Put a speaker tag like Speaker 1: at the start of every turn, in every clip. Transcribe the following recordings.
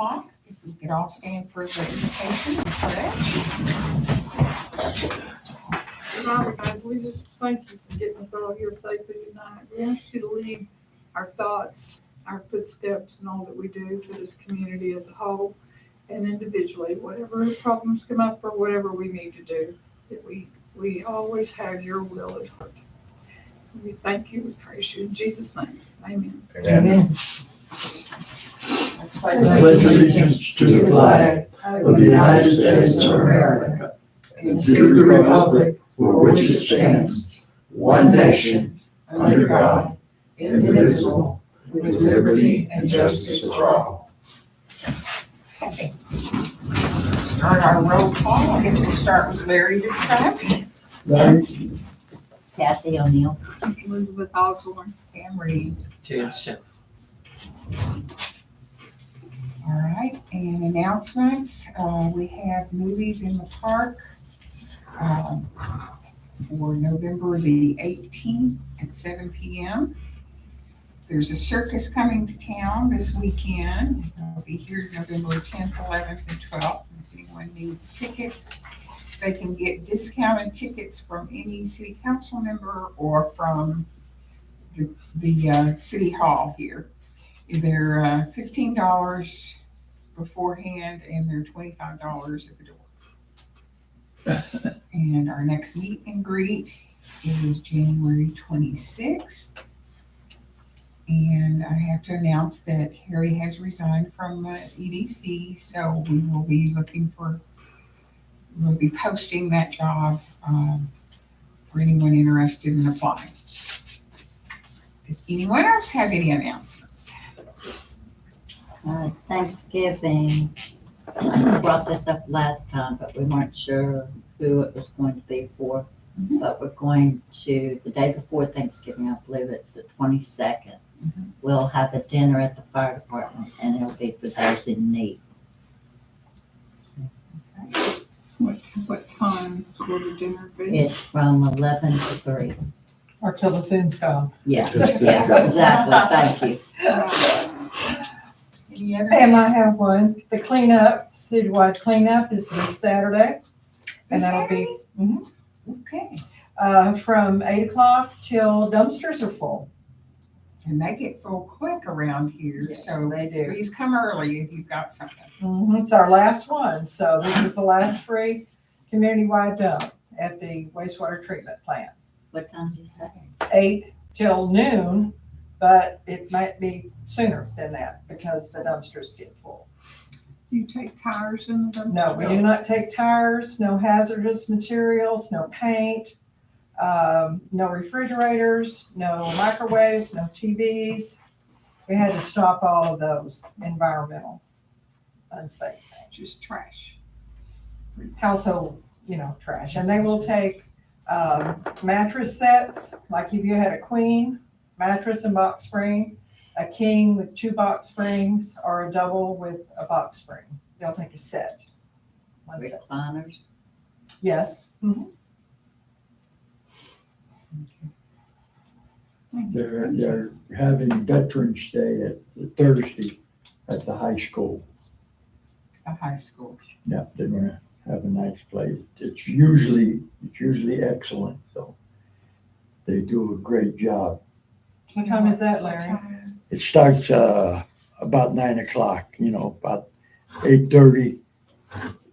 Speaker 1: o'clock. If we could all stand for the invocation and pledge.
Speaker 2: Father God, we just thank you for getting us all here safely tonight. We ask you to lead our thoughts, our footsteps, and all that we do for this community as a whole and individually, whatever problems come up or whatever we need to do, that we always have your will at heart. We thank you, we praise you in Jesus' name. Amen.
Speaker 3: Amen.
Speaker 1: I
Speaker 3: Pledge allegiance to the flag of the United States of America and to the republic for which it stands, one nation, under God, indivisible, with liberty and justice for all.
Speaker 1: Okay. Start our roll call. I guess we'll start with Larry this time.
Speaker 3: Larry?
Speaker 4: Kathy O'Neill.
Speaker 2: Elizabeth Osborne.
Speaker 1: Pam Reed.
Speaker 5: James Schiff.
Speaker 1: All right, and announcements. We have movies in the park for November the 18th at 7 p.m. There's a circus coming to town this weekend. It'll be here November 10th, 11th, and 12th. If anyone needs tickets, they can get discounted tickets from any city council member or from the city hall here. They're $15 beforehand and they're $25 at the door. And our next meet and greet is January 26th. And I have to announce that Harry has resigned from EDC, so we'll be posting that job for anyone interested in applying. Does anyone else have any announcements?
Speaker 4: Thanksgiving. I brought this up last time, but we weren't sure who it was going to be for.
Speaker 1: Mhm.
Speaker 4: But we're going to, the day before Thanksgiving, I believe it's the 22nd, we'll have a dinner at the fire department and it'll be for those in need.
Speaker 2: What time will the dinner be?
Speaker 4: It's from 11 to 3.
Speaker 6: Or till the food's gone.
Speaker 4: Yeah, exactly. Thank you.
Speaker 1: Any other?
Speaker 6: And I have one. The cleanup, citywide cleanup is this Saturday. And
Speaker 1: This
Speaker 6: that'll be
Speaker 1: Okay,
Speaker 6: from 8 o'clock till dumpsters are full.
Speaker 1: and they get full quick around here,
Speaker 6: Yes,
Speaker 1: so
Speaker 6: they do.
Speaker 1: please come early if you've got something.
Speaker 6: It's our last one. So this is the last free community-wide dump at the wastewater treatment plant.
Speaker 4: What time did you say?
Speaker 6: 8 till noon, but it might be sooner than that because the dumpsters get full.
Speaker 2: Do you take tires in the dumpster?
Speaker 6: No, we do not take tires, no hazardous materials, no paint, no refrigerators, no microwaves, no TVs. We had to stop all of those environmental unsafe things.
Speaker 2: Just trash.
Speaker 6: Household, trash. And they will take mattress sets, like if you had a queen mattress and box spring, a king with 2 box springs, or a double with a box spring. They'll take a set. One set.
Speaker 4: Recliners.
Speaker 6: Yes. Mhm.
Speaker 3: They're having Veterans Day at Thursday at the high school.
Speaker 1: The high school.
Speaker 3: Yeah, they're gonna have a nice place. It's usually excellent, so they do a great job.
Speaker 6: What time is that, Larry?
Speaker 3: It starts about 9 o'clock, about 8:30,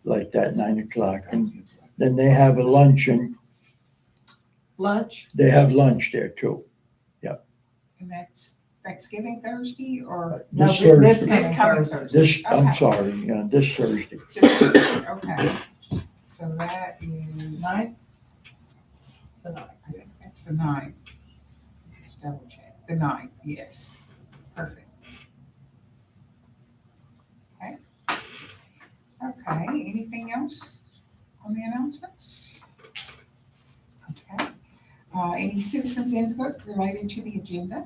Speaker 3: like that, 9 o'clock. And then they have a luncheon.
Speaker 6: Lunch?
Speaker 3: They have lunch there too.
Speaker 1: And that's Thanksgiving Thursday or
Speaker 3: This
Speaker 6: No, this
Speaker 3: Thursday,
Speaker 1: this coming
Speaker 6: Thursday.
Speaker 1: Thursday?
Speaker 3: I'm
Speaker 1: Okay.
Speaker 3: sorry, this Thursday.
Speaker 1: Okay, so that is.
Speaker 6: Ninth? It's the ninth.
Speaker 1: That's the 9th. Just double check. The 9th, yes. Perfect. Okay. Okay, anything else on the announcements? Okay. Any citizens input related to the agenda?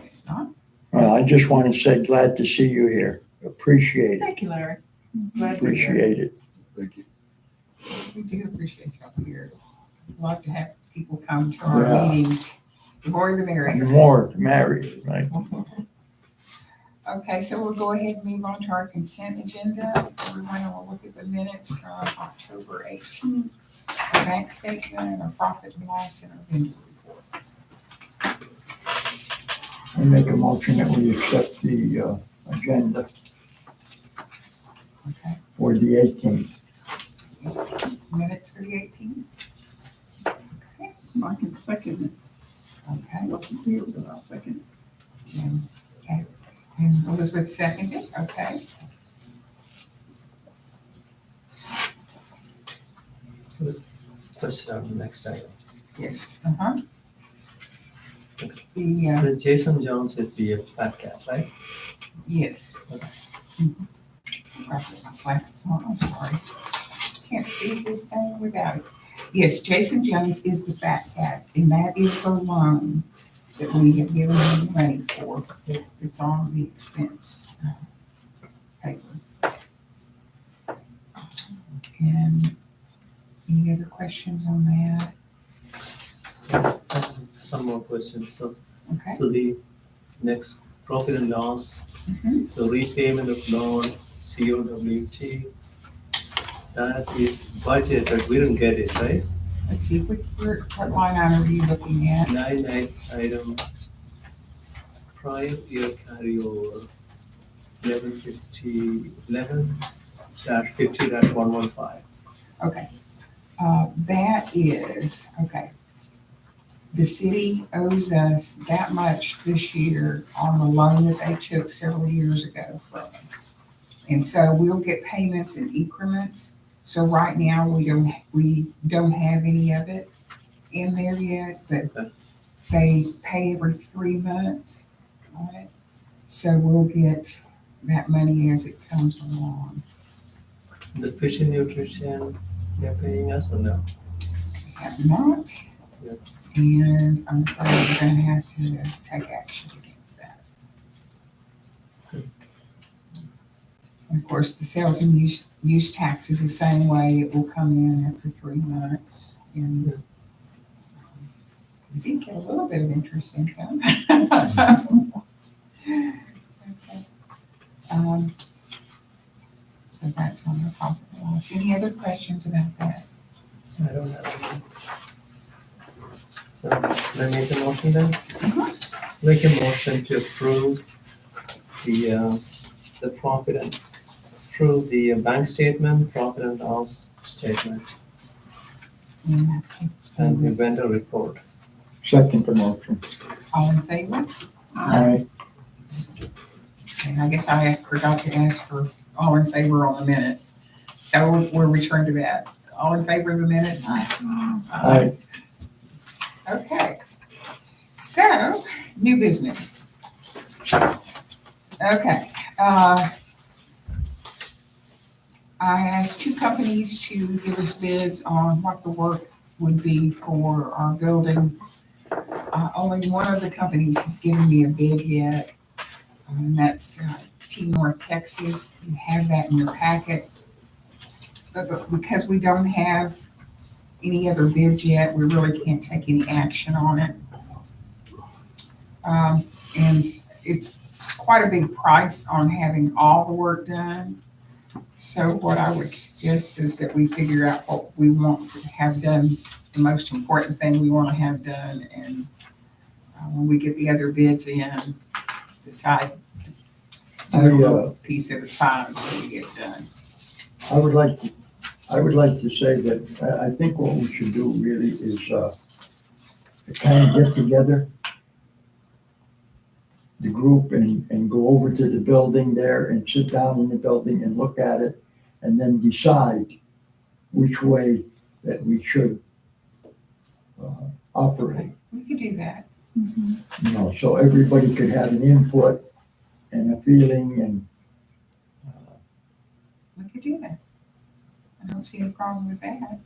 Speaker 1: It's not.
Speaker 3: Well, I just want to say glad to see you here. Appreciate it.
Speaker 6: Thank you, Larry. Glad to be here.
Speaker 3: Appreciate it. Thank you.
Speaker 1: We do appreciate y'all here. Love to have people come to our
Speaker 3: Yeah.
Speaker 1: meetings. The more the merrier.
Speaker 3: The more, the merrier, right?
Speaker 1: Okay, so we'll go ahead and move on to our consent agenda. Everyone will look at the minutes from October 18th, our bank statement, our profit and loss, and our vendor report.
Speaker 3: I make a motion that we accept the agenda
Speaker 1: Okay,
Speaker 3: for the 18th.
Speaker 1: minutes for the 18th. Okay,
Speaker 2: I can second
Speaker 1: okay.
Speaker 2: it. Wasn't here, but I'll second
Speaker 1: And, okay, and Elizabeth seconded, okay.
Speaker 5: Question on the next item.
Speaker 1: Yes, The,
Speaker 5: The Jason Jones is the fat cat, right?
Speaker 1: yes.
Speaker 5: Okay.
Speaker 1: Mhm. I'll put my glasses on, I'm sorry. Can't see this thing without it. Yes, Jason Jones is the fat cat, and that is the loan that we have given him money for. It's on the expense paper. And any other questions on that?
Speaker 5: Some more questions. So,
Speaker 1: Okay.
Speaker 5: so the next profit and loss,
Speaker 1: Mhm.
Speaker 5: so repayment of loan, COWT, that is budget, but we don't get it, right?
Speaker 1: Let's see, what line item are you looking at?
Speaker 5: 9 item, prior year carryover, 11/50/115.
Speaker 1: Okay, that is, okay. The city owes us that much this year on the loan that they took several years ago from us. And so we'll get payments in increments. So right now, we don't have any of it in there yet, but
Speaker 5: Okay.
Speaker 1: they pay every 3 months on it. So we'll get that money as it comes along.
Speaker 5: The fish and nutrition, they're paying us or no?
Speaker 1: Have not.
Speaker 5: Yep.
Speaker 1: And I'm afraid we're gonna have to take action against that.
Speaker 5: Good.
Speaker 1: And of course, the sales and use tax is the same way. It will come in after 3 months. And
Speaker 5: Yeah.
Speaker 1: we did get a little bit of interest income. Okay. So that's on the profit and loss. Any other questions about that?
Speaker 5: I don't have any. So, can I make a motion then? Make a motion to approve the profit and approve the bank statement, profit and loss statement, and the vendor report.
Speaker 3: Second the motion.
Speaker 1: All in favor?
Speaker 3: Aye.
Speaker 1: And I guess I forgot to ask for all in favor on the minutes. So we'll return to that. All in favor of the minutes?
Speaker 3: Aye.
Speaker 1: Okay. So, new business. Okay. I asked 2 companies to give us bids on what the work would be for our building. Only one of the companies has given me a bid yet, and that's T North Texas. You have that in your packet. But because we don't have any other bids yet, we really can't take any action on it. And it's quite a big price on having all the work done. So what I would suggest is that we figure out what we want to have done, the most important thing we want to have done, and when we get the other bids in, decide to do a little piece at a time when we get done.
Speaker 3: I would like to say that I think what we should do really is kind of get together, the group, and go over to the building there and sit down in the building and look at it, and then decide which way that we should operate.
Speaker 1: We could do that.
Speaker 3: You know, so everybody could have an input and a feeling, and
Speaker 1: We could do that. I don't see any problem with that.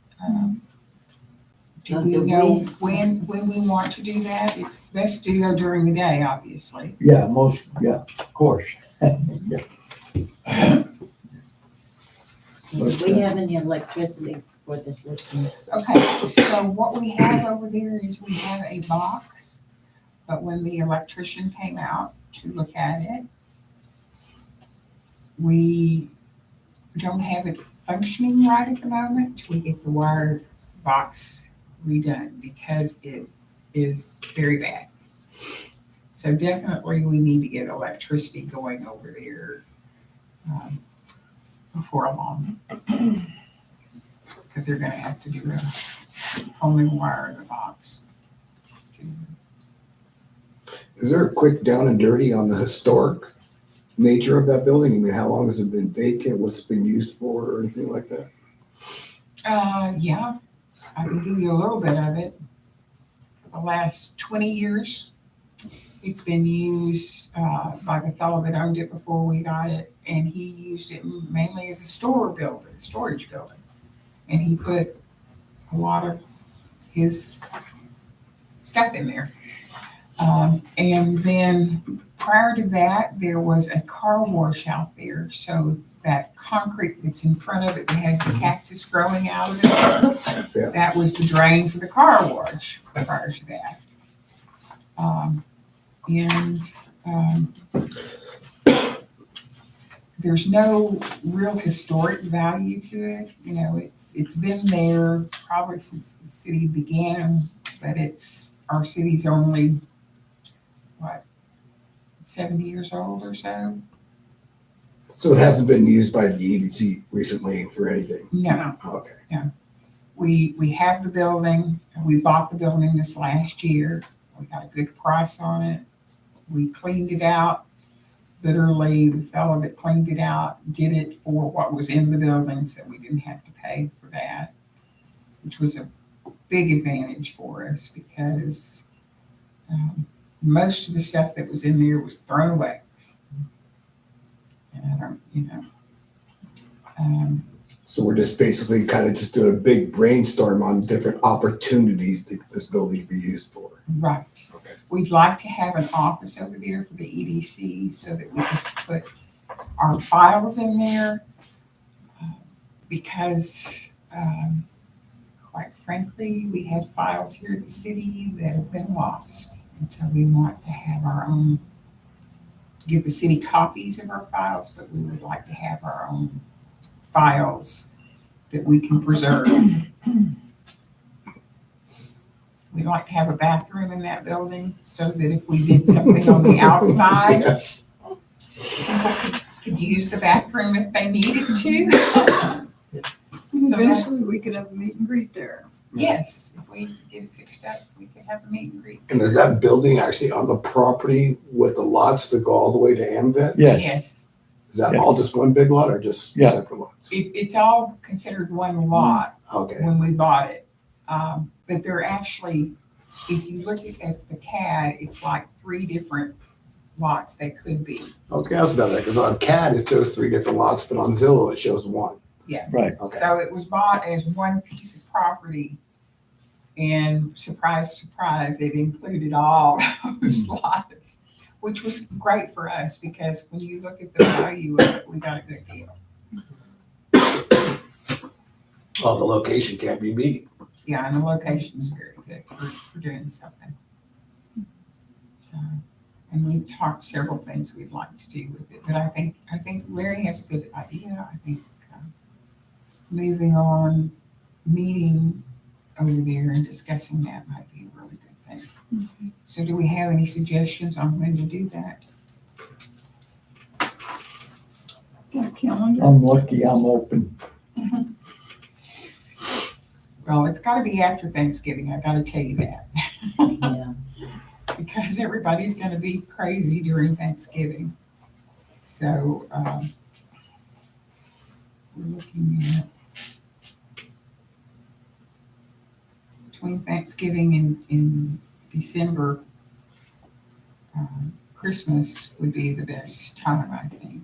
Speaker 1: Do
Speaker 4: So
Speaker 1: we
Speaker 4: do
Speaker 1: know
Speaker 4: we-
Speaker 1: when we want to do that? It's best to go during the day, obviously.
Speaker 3: yeah, of course. Yeah.
Speaker 4: Do we have any electricity for this listening?
Speaker 1: Okay, so what we have over there is we have a box, but when the electrician came out to look at it, We don't have it functioning right at the moment. We get the wire box redone because it is very bad. So definitely we need to get electricity going over there before long. Because they're gonna have to do a whole new wire in the box.
Speaker 3: Is there a quick down and dirty on the historic nature of that building? I mean, how long has it been vacant? What's it been used for or anything like that?
Speaker 1: Yeah, I can give you a little bit of it. For the last 20 years, it's been used by the fellow that owned it before we got it, and he used it mainly as a storage building. And he put a lot of his stuff in there. And then prior to that, there was a car wash out there. So that concrete that's in front of it that has the cactus growing out of it,
Speaker 3: Yeah.
Speaker 1: that was the drain for the car wash prior to that. There's no real historic value to it. You know, it's been there probably since the city began, but our city's only, 70 years old or so?
Speaker 3: So it hasn't been used by the EDC recently for anything?
Speaker 1: No.
Speaker 3: Okay.
Speaker 1: We have the building, and we bought the building this last year. We got a good price on it. We cleaned it out. Literally, the fellow that cleaned it out did it for what was in the building, so we didn't have to pay for that, which was a big advantage for us because most of the stuff that was in there was thrown away. And I don't,
Speaker 3: So we're just basically kind of just doing a big brainstorm on different opportunities that this building could be used for.
Speaker 1: right.
Speaker 3: Okay.
Speaker 1: We'd like to have an office over there for the EDC so that we can put our files in there because quite frankly, we had files here at the city that have been lost. And so we want to have our own, give the city copies of our files, but we would like to have our own files that we can preserve. We'd like to have a bathroom in that building so that if we did something on the outside, people could use the bathroom if they needed to.
Speaker 2: Eventually, we could have a meet and greet there.
Speaker 1: Yes, if we get it fixed up, we could have a meet and greet.
Speaker 3: And is that building actually on the property with the lots that go all the way to Amvet?
Speaker 7: Yeah.
Speaker 1: Yes,
Speaker 3: Is that
Speaker 7: Yeah.
Speaker 3: all just one big lot or just
Speaker 7: Yeah.
Speaker 3: separate lots?
Speaker 1: it's all considered one lot
Speaker 3: Okay.
Speaker 1: when we bought it. But they're actually, if you look at the CAD, it's like 3 different lots they could be.
Speaker 3: I was gonna ask about that because on CAD it shows 3 different lots, but on Zillow it shows 1.
Speaker 7: Right.
Speaker 3: Okay.
Speaker 1: So it was bought as one piece of property. And surprise, surprise, it included all those lots, which was great for us because when you look at the value of it, we got a good deal.
Speaker 3: Oh, the location can't be beat.
Speaker 1: Yeah, and the location's very good for doing something. So, and we've talked several things we'd like to do with it, but I think Larry has a good idea. I think moving on, meeting over there and discussing that might be a really good thing.
Speaker 2: Mm-hmm.
Speaker 1: So do we have any suggestions on when to do that?
Speaker 2: Got a calendar?
Speaker 7: I'm lucky I'm open.
Speaker 1: Well, it's gotta be after Thanksgiving, I gotta tell you that.
Speaker 4: Yeah.
Speaker 1: Because everybody's gonna be crazy during Thanksgiving. So, we're looking at between Thanksgiving and December, Christmas would be the best time, I think.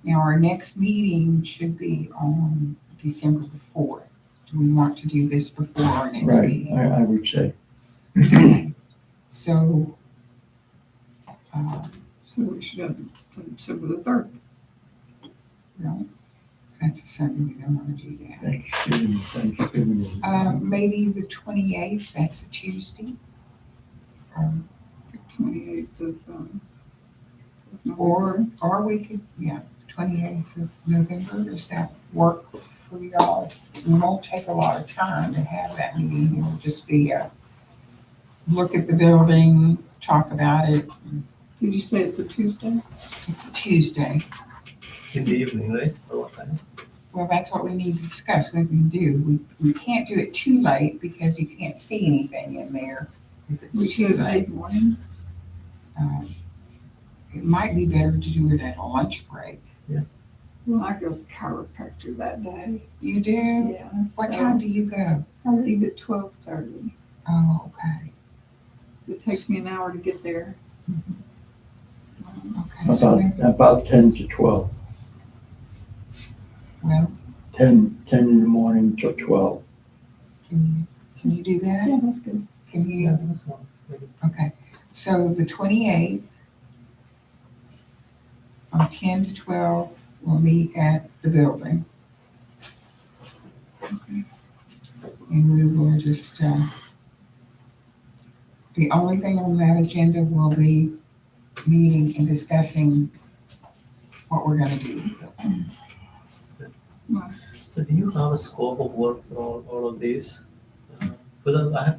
Speaker 1: Now, our next meeting should be on December the 4th. Do we want to do this before our next
Speaker 7: Right,
Speaker 1: meeting?
Speaker 7: I would say.
Speaker 1: So,
Speaker 2: So we should have December the 3rd.
Speaker 1: no, that's a Sunday, we don't want to do that.
Speaker 7: Thanksgiving.
Speaker 1: Maybe the 28th, that's a Tuesday. Um,
Speaker 2: The 28th of
Speaker 1: Or we could, 28th of November. Does that work for y'all? It won't take a lot of time to have that meeting. It'll just be a look at the building, talk about it.
Speaker 2: Did you say it's a Tuesday?
Speaker 1: It's a Tuesday.
Speaker 5: In the evening, right? Or what time?
Speaker 1: Well, that's what we need to discuss, what we can do. We can't do it too late because you can't see anything in there if
Speaker 2: We
Speaker 1: it's too
Speaker 2: should
Speaker 1: late.
Speaker 2: morning.
Speaker 1: It might be better to do it at a lunch break.
Speaker 2: Well, I go to chiropractor that day.
Speaker 1: You do?
Speaker 2: Yeah.
Speaker 1: What
Speaker 2: so
Speaker 1: time do you go?
Speaker 2: I leave at 12:30.
Speaker 1: Oh, okay.
Speaker 2: It takes me an hour to get there.
Speaker 1: Okay, so maybe,
Speaker 7: About 10 to 12.
Speaker 1: well,
Speaker 7: 10 in the morning to 12.
Speaker 1: can you do that?
Speaker 2: Yeah, that's good.
Speaker 1: Can you?
Speaker 5: Yeah, that's one.
Speaker 1: Okay, so the 28th, from 10 to 12, we'll meet at the building. Okay. And we will just, the only thing on that agenda will be meeting and discussing what we're gonna do.
Speaker 5: So do you have a scope of work for all of these? Because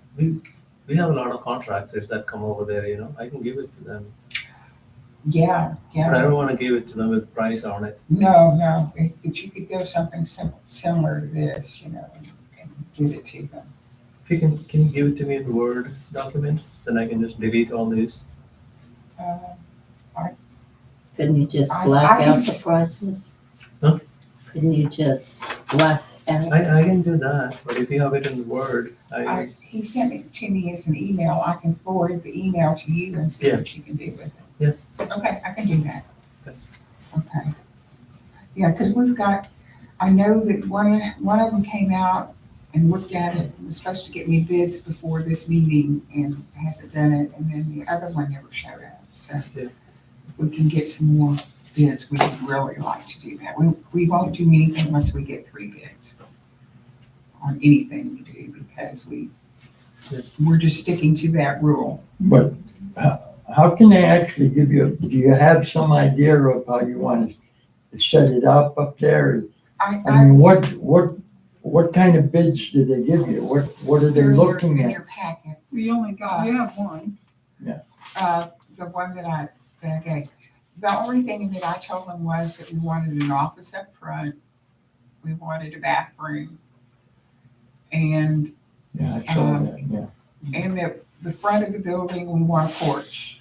Speaker 5: we have a lot of contractors that come over there, you know, I can give it to them.
Speaker 1: Yeah,
Speaker 5: But I
Speaker 1: yeah,
Speaker 5: don't want to give it to them with price on it.
Speaker 1: no, but you could go something similar to this, you know, and give it to them.
Speaker 5: If you can you give it to me in Word document? Then I can just delete all these.
Speaker 4: Couldn't you just
Speaker 1: I
Speaker 4: black
Speaker 1: can
Speaker 4: out the
Speaker 1: s-
Speaker 4: prices?
Speaker 5: Huh?
Speaker 4: Couldn't you just black out?
Speaker 5: I can do that, but if you have it in Word,
Speaker 1: He sent it to me as an email. I can forward the email to you and see
Speaker 5: Yeah.
Speaker 1: what you can do with it.
Speaker 5: Yeah.
Speaker 1: Okay, I can do that.
Speaker 5: Okay.
Speaker 1: Okay. Yeah, because we've got, I know that one of them came out and looked at it, and was supposed to get me bids before this meeting and hasn't done it, and then the other one never showed up. So
Speaker 5: Yeah.
Speaker 1: if we can get some more bids, we would really like to do that. We won't do anything unless we get 3 bids on anything we do, because we're just sticking to that rule.
Speaker 7: But how can they actually give you, do you have some idea of how you want to set it up there? I
Speaker 1: I,
Speaker 7: mean, what kind of bids did they give you? What are they
Speaker 1: they're
Speaker 7: looking
Speaker 1: in
Speaker 7: at?
Speaker 1: your packet,
Speaker 2: We have one.
Speaker 1: the one that I gave. The only thing that I told them was that we wanted an office up front, we wanted a bathroom, and
Speaker 7: Yeah, I saw that, yeah.
Speaker 1: the front of the building, we want a porch,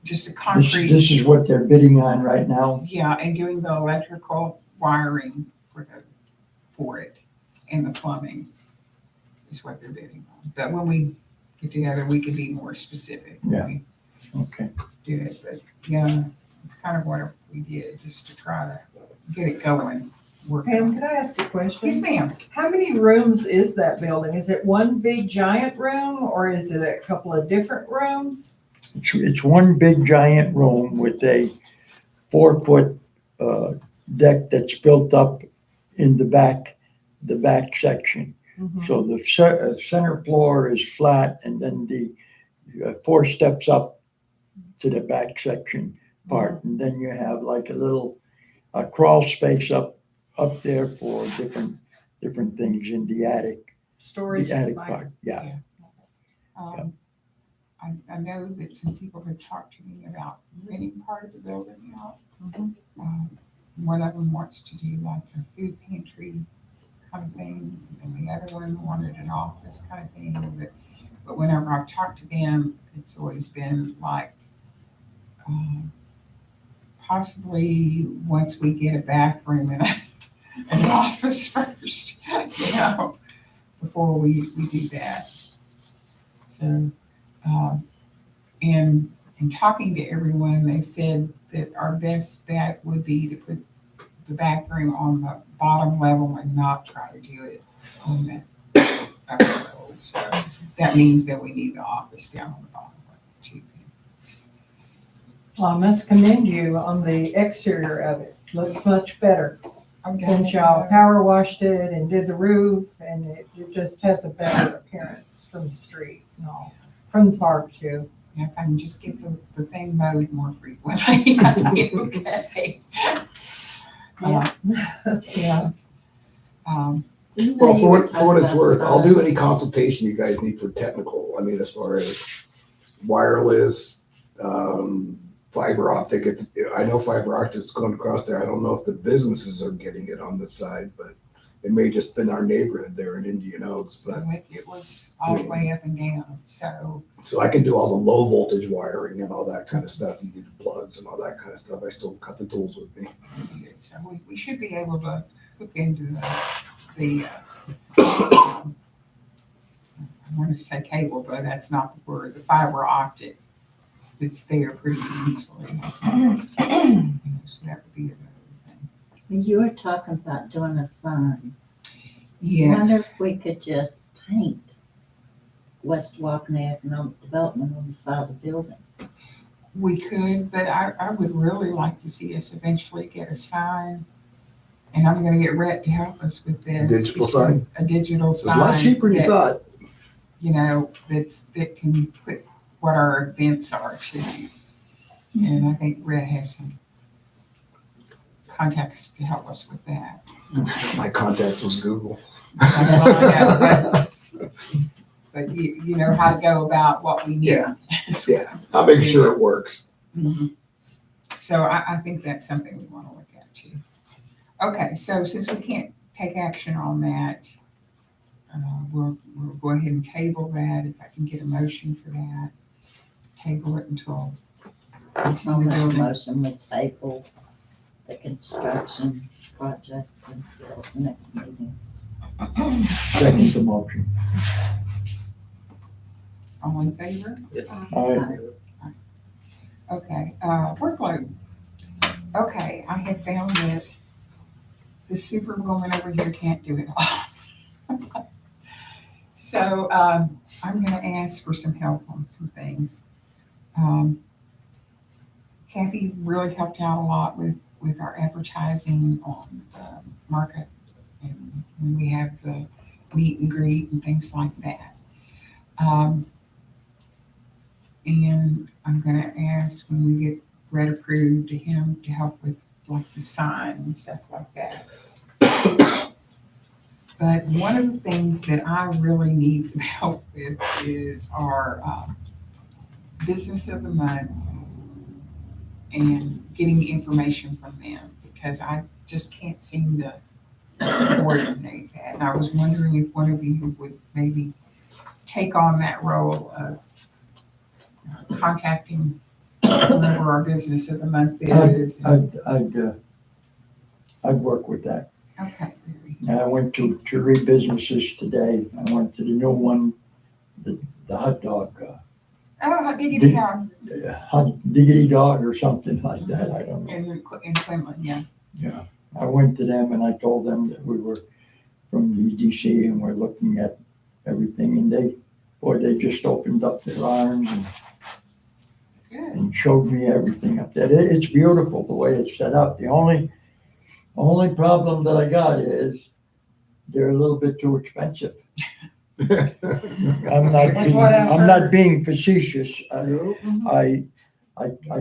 Speaker 1: just a
Speaker 7: This
Speaker 1: concrete.
Speaker 7: is what they're bidding on right now?
Speaker 1: Yeah, and doing the electrical wiring for it, and the plumbing is what they're bidding on. But when we get together, we can be more specific when we
Speaker 7: Okay.
Speaker 1: do it, but yeah, it's kind of what we did, just to try to get it going. working
Speaker 6: Pam,
Speaker 1: on it.
Speaker 6: can I ask a question?
Speaker 1: Yes, ma'am.
Speaker 6: How many rooms is that building? Is it one big giant room or is it a couple of different rooms?
Speaker 7: It's one big giant room with a 4-foot deck that's built up in the back section. So the center floor is flat, and then the 4 steps up to the back section part. And then you have like a little crawl space up there for different things in the attic.
Speaker 6: Storage.
Speaker 7: The attic
Speaker 6: like-
Speaker 7: part, yeah.
Speaker 1: I know that some people have talked to me about renting part of the building out.
Speaker 6: Mhm.
Speaker 1: One of them wants to do like a food pantry kind of thing, and the other one wanted an office kind of thing. But whenever I've talked to them, it's always been like, possibly once we get a bathroom and an office first, before we do that. So, in talking to everyone, they said that our best bet would be to put the bathroom on the bottom level and not try to do it on the upper level. So that means that we need the office down on the bottom level too.
Speaker 6: Well, I must commend you on the exterior of it. Looks much better since y'all power washed it and did the roof, and it just has a better appearance from the street and all, from the park too.
Speaker 1: Yeah, if I can just get the thing mowed more frequently, I'll be okay.
Speaker 6: Yeah.
Speaker 4: You know,
Speaker 3: Well,
Speaker 4: you were
Speaker 3: for what it's
Speaker 4: talking
Speaker 3: worth,
Speaker 4: about
Speaker 3: I'll do any consultation you guys need for technical. I mean, as far as wireless, fiber optic. I know fiber optic is going across there. I don't know if the businesses are getting it on this side, but it may just been our neighborhood there in Indian Oaks. But
Speaker 1: It was all the way up and down, so.
Speaker 3: so I can do all the low voltage wiring and all that kind of stuff. You do the plugs and all that kind of stuff. I still got the tools with me.
Speaker 1: So we should be able to hook into the I want to say cable, but that's not the word, the fiber optic that's there pretty easily. So that would be another thing.
Speaker 4: You were talking about doing a sign. Wonder
Speaker 1: Yes,
Speaker 4: if we could just paint West Walkeny Economic Development on the side of the building.
Speaker 1: we could, but I would really like to see us eventually get a sign. And I'm gonna get Rhett to help us with this.
Speaker 3: Digital sign?
Speaker 1: A digital
Speaker 3: It's a
Speaker 1: sign.
Speaker 3: lot cheaper than you
Speaker 1: that,
Speaker 3: thought.
Speaker 1: You know, that can put what our events are too. And I think Rhett has some contacts to help us with that.
Speaker 3: My contact was Google.
Speaker 1: But you know how to go about what we need.
Speaker 3: Yeah. Yeah, I'll make sure it works.
Speaker 1: Mhm. So I think that's something we want to look at too. Okay, so since we can't take action on that, we'll go ahead and table that, if I can get a motion for that. Table it until it's
Speaker 4: I'll
Speaker 1: on the
Speaker 4: make a
Speaker 1: building.
Speaker 4: motion with table the construction project until the next meeting.
Speaker 7: Second the motion.
Speaker 1: All in favor?
Speaker 5: Yes.
Speaker 7: Aye.
Speaker 1: Okay, workload. Okay, I have found that the superwoman over here can't do it all. So, I'm gonna ask for some help on some things. Kathy really helped out a lot with our advertising on market and when we have the meet and greet and things like that. And I'm gonna ask when we get Brett approved to him to help with like the sign and stuff like that. But one of the things that I really need some help with is our business of the month and getting information from them because I just can't seem to coordinate that. And I was wondering if one of you would maybe take on that role of contacting whoever our business of the month is.
Speaker 7: I'd work with that.
Speaker 1: Okay, very good.
Speaker 7: I went to 3 businesses today. I went to the new one, the hot dog,
Speaker 1: Oh, how big it is
Speaker 7: hot diggity dog or something like that. I don't know.
Speaker 1: in Quinlan, yeah.
Speaker 7: Yeah, I went to them and I told them that we were from the EDC and we're looking at everything and they just opened up their arms
Speaker 1: Good.
Speaker 7: and showed me everything up there. It's beautiful the way it's set up. The only problem that I got is they're a little bit too expensive. I'm not being facetious. I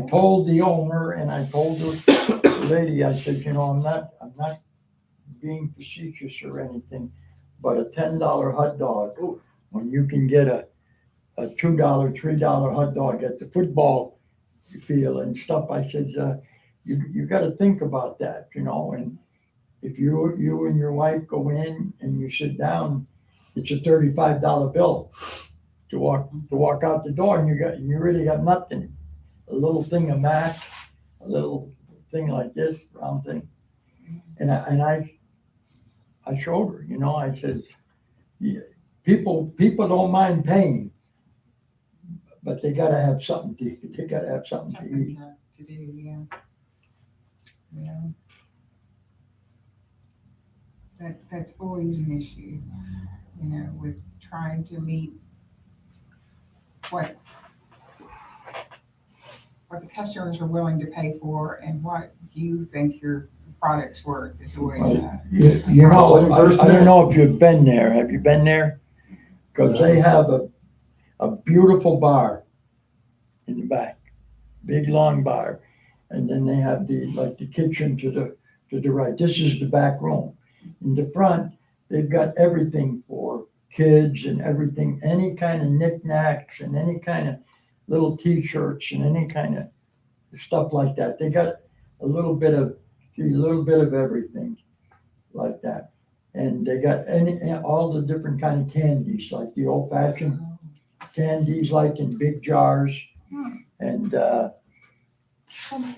Speaker 7: told the owner and I told the lady, I said, I'm not being facetious or anything, but a $10 hot dog, when you can get a $2, $3 hot dog at the football field and stuff, I said, you got to think about that, and if you and your wife go in and you sit down, it's a $35 bill to walk out the door, and you really got nothing. A little thing of mac, a little thing like this, round thing, and I showed her, I said, yeah, people don't mind paying, but they gotta have something to eat. They gotta have something to eat.
Speaker 1: To do, yeah. Yeah. That's always an issue, with trying to meet what the customers are willing to pay for and what you think your product's worth is always
Speaker 7: I don't know if you've been there. Have you been there? Because they have a beautiful bar in the back, big long bar, and then they have the kitchen to to the right. This is the back room. In the front, they've got everything for kids and everything, any kind of knickknacks and any kind of little t-shirts and any kind of stuff like that. They got a little bit of everything like that. And they got all the different kind of candies, like the old fashioned candies, like in big jars. And,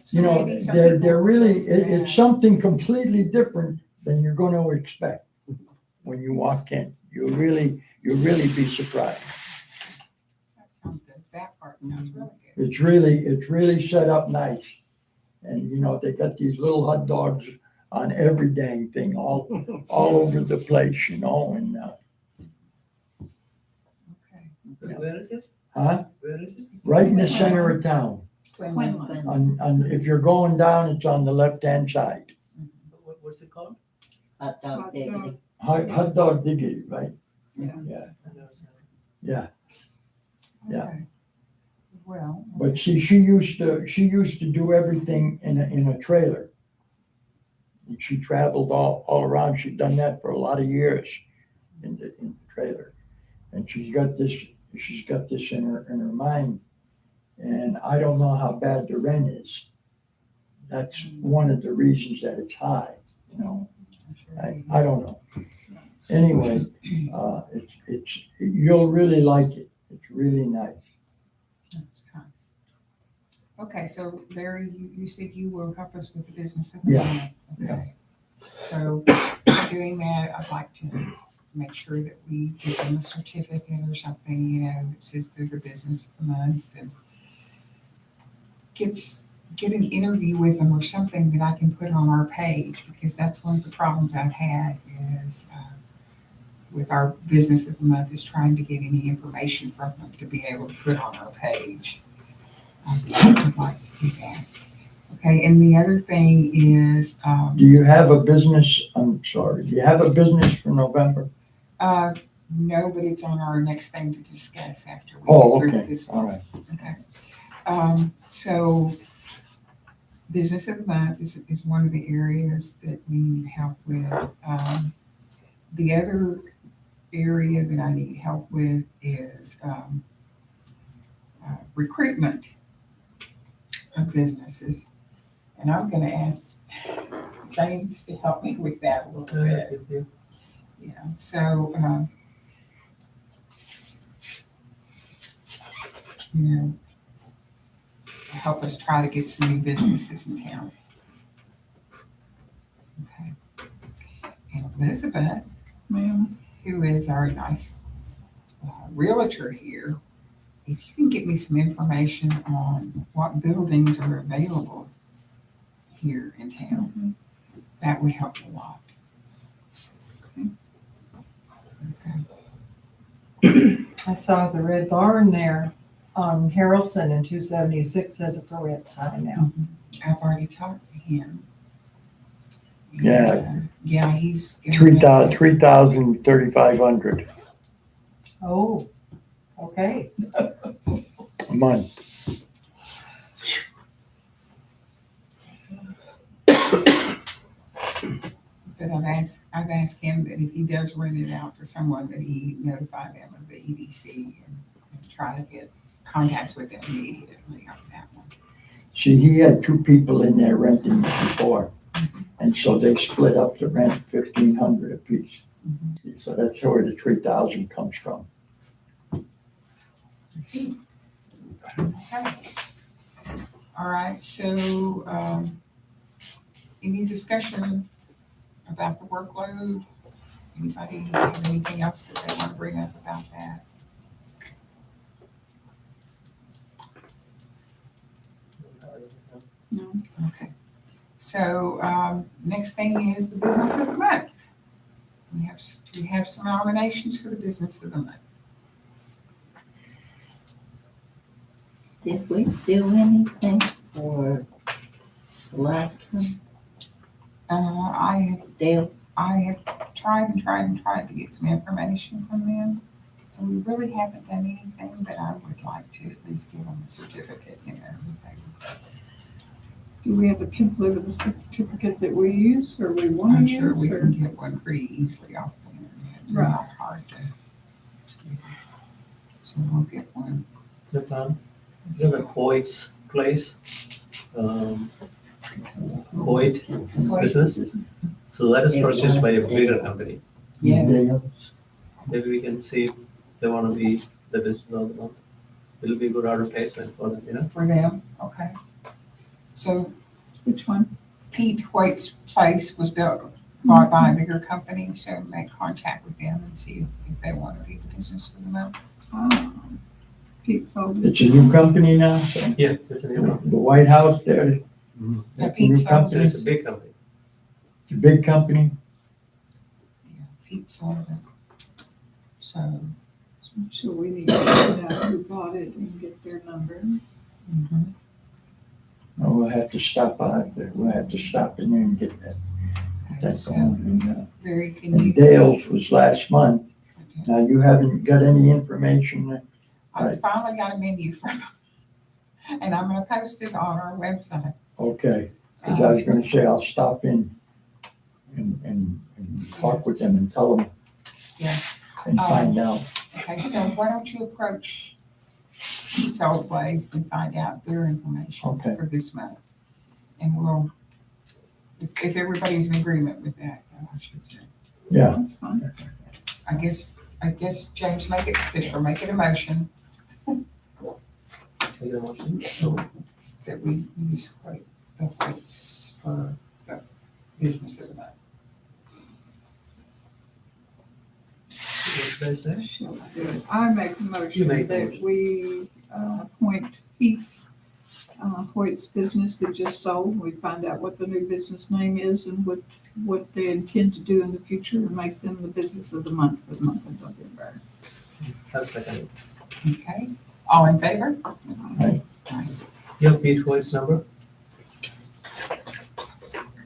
Speaker 7: you know,
Speaker 1: maybe some
Speaker 7: they're
Speaker 1: people
Speaker 7: really,
Speaker 1: will go for
Speaker 7: it's something completely different than you're going to expect when you walk in. You'll really be surprised.
Speaker 1: That sounds good. That part sounds really good.
Speaker 7: It's really set up nice. And, you know, they got these little hot dogs on every dang thing, all over the place, you know, and,
Speaker 1: Okay.
Speaker 5: Where is it?
Speaker 7: huh?
Speaker 5: Where is it?
Speaker 7: Right in the center of town.
Speaker 1: Quinlan.
Speaker 7: If you're going down, it's on the left-hand side.
Speaker 5: What's it called?
Speaker 4: Hot dog
Speaker 2: Hot
Speaker 4: diggity.
Speaker 7: Hot dog diggity, right?
Speaker 1: Yeah.
Speaker 7: Yeah,
Speaker 5: I never seen it.
Speaker 7: yeah. Yeah.
Speaker 1: Okay. Well.
Speaker 7: But see, she used to do everything in a trailer. And she traveled all around. She'd done that for a lot of years in the trailer. And she's got this in her mind. And I don't know how bad the rent is. That's one of the reasons that it's high, you know.
Speaker 1: I'm sure
Speaker 7: I don't know. Anyway, you'll really like it. It's really nice.
Speaker 1: That's nice. Okay, so Larry, you said you will help us with the business of the
Speaker 7: Yeah,
Speaker 1: month. Okay. So doing that, I'd like to make sure that we give them a certificate or something, you know, that says they're the business of the month, and get an interview with them or something that I can put on our page, because that's one of the problems I've had is with our business of the month is trying to get any information from them to be able to put on our page. I'd like to do that. Okay, and the other thing is,
Speaker 7: Do you have a business, I'm sorry, do you have a business for November?
Speaker 1: no, but it's on our next thing to discuss after we
Speaker 7: Oh,
Speaker 1: get through
Speaker 7: okay,
Speaker 1: this
Speaker 7: all
Speaker 1: one.
Speaker 7: right.
Speaker 1: Okay. So business of the month is one of the areas that we need help with. The other area that I need help with is recruitment of businesses. And I'm gonna ask James to help me with that a little bit. Yeah, so, you know, help us try to get some new businesses in town. Okay. And Elizabeth,
Speaker 2: Ma'am,
Speaker 1: who is our nice realtor here, if you can get me some information on what buildings are available here in town, that would help a lot. Okay.
Speaker 6: I saw the red barn there on Harrelson and 276 has a for rent sign now.
Speaker 1: I've already talked to him.
Speaker 7: Yeah.
Speaker 1: And, yeah, he's.
Speaker 7: 3,000, 3,500
Speaker 6: Oh, okay.
Speaker 7: a month.
Speaker 1: But I've asked him that if he does rent it out to someone, that he notify them of the EDC and try to get contacts with them immediately on that one.
Speaker 7: See, he had two people in there renting before. And so they split up the rent 1,500 apiece. So that's where the 3,000 comes from.
Speaker 1: I see. Okay. All right, so, any discussion about the workload? Anybody have anything else that they want to bring up about that? No. Okay. So, next thing is the business of the month. We have some nominations for the business of the month.
Speaker 4: Did we do anything for the last one,
Speaker 1: I
Speaker 4: Dale's?
Speaker 1: have tried to get some information from them. So we really haven't done anything, but I would like to at least give them a certificate, you know.
Speaker 2: Do we have a template of the certificate that we use or we want
Speaker 1: I'm
Speaker 2: to
Speaker 1: sure we
Speaker 2: use?
Speaker 1: can get one pretty easily off the internet. It's
Speaker 2: Right.
Speaker 1: not hard to. So we'll get one.
Speaker 5: You have a Hoyt's place, Hoyt business. So that is purchased by a bigger company.
Speaker 1: Yes.
Speaker 5: Maybe we can see if they want to be the business of the month. It'll be a good advertisement for them, you know?
Speaker 1: For them, okay. So
Speaker 2: Which one?
Speaker 1: Pete White's place was bought by a bigger company, so make contact with them and see if they want to be the business of the month.
Speaker 2: Pete sold it.
Speaker 7: It's a new company now,
Speaker 5: Yeah, it's a new one.
Speaker 7: the White House there,
Speaker 1: Yeah,
Speaker 7: That's a
Speaker 1: Pete
Speaker 7: new
Speaker 1: sold
Speaker 7: company.
Speaker 5: So
Speaker 1: it.
Speaker 5: it's a big company.
Speaker 7: it's a big company.
Speaker 1: Yeah, Pete sold it. So,
Speaker 2: I'm sure we need to find out who bought it and get their number.
Speaker 1: mhm.
Speaker 7: Oh, we'll have to stop by, we'll have to stop in there and get that
Speaker 1: So,
Speaker 7: going.
Speaker 1: Larry, can
Speaker 7: And
Speaker 1: you?
Speaker 7: Dale's was last month. Now, you haven't got any information,
Speaker 1: I finally got a menu from them, and I'm gonna post it on our website.
Speaker 7: okay, because I was gonna say I'll stop in and talk with them and tell them.
Speaker 1: Yeah.
Speaker 7: And find out.
Speaker 1: Okay, so why don't you approach Pete's old place and find out their information
Speaker 7: Okay.
Speaker 1: for this month? And we'll, if everybody's in agreement with that, I should say.
Speaker 7: Yeah,
Speaker 2: That's fine.
Speaker 1: I guess, James, make it official, make it a motion
Speaker 5: Is there a motion?
Speaker 1: that we use the Whites for the business of the month.
Speaker 5: What should I say?
Speaker 2: Shall I do it? I make the
Speaker 5: You
Speaker 2: motion
Speaker 5: make the
Speaker 2: that
Speaker 5: motion.
Speaker 2: we appoint Pete's Hoyt's business that just sold. We find out what the new business name is and what they intend to do in the future and make them the business of the month for the month of November.
Speaker 5: I'll second it.
Speaker 1: Okay, all in favor?
Speaker 7: Aye.
Speaker 1: Aye.
Speaker 5: You have Pete White's number?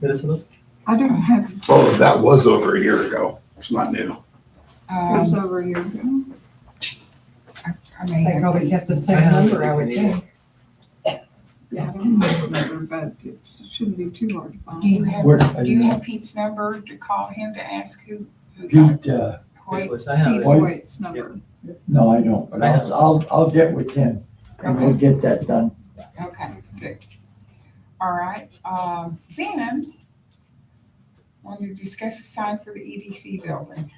Speaker 5: Elizabeth?
Speaker 2: I don't have his,
Speaker 3: Oh, that was over a year ago. It's not new.
Speaker 2: it was over a year ago.
Speaker 1: I may
Speaker 6: They
Speaker 1: have
Speaker 6: probably
Speaker 1: these.
Speaker 6: kept the same number, I would think.
Speaker 2: Yeah, I don't know his number, but it shouldn't be too hard to find.
Speaker 1: Do you have,
Speaker 7: Where-
Speaker 1: do you have Pete's number to call him to ask who got
Speaker 7: Pete,
Speaker 5: Pete
Speaker 1: Hoyt?
Speaker 5: White's, I have
Speaker 2: Pete
Speaker 5: it.
Speaker 7: White?
Speaker 2: Hoyt's number.
Speaker 7: no, I don't, but I'll get with him and we'll get that done.
Speaker 1: Okay, good. All right, then, want to discuss a sign for the EDC building.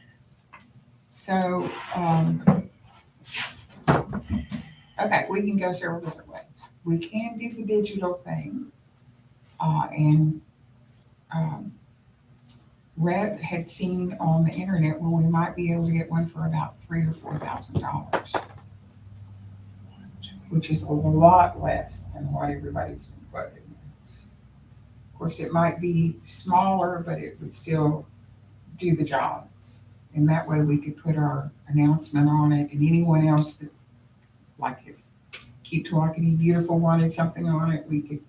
Speaker 1: So, okay, we can go several different ways. We can do the digital thing, and, Rhett had seen on the internet where we might be able to get one for about $3,000 or $4,000, which is a lot less than what everybody's been quoting. Of course, it might be smaller, but it would still do the job. And that way we could put our announcement on it, and anyone else that, like if Keep Tawakoni Beautiful wanted something on it, we could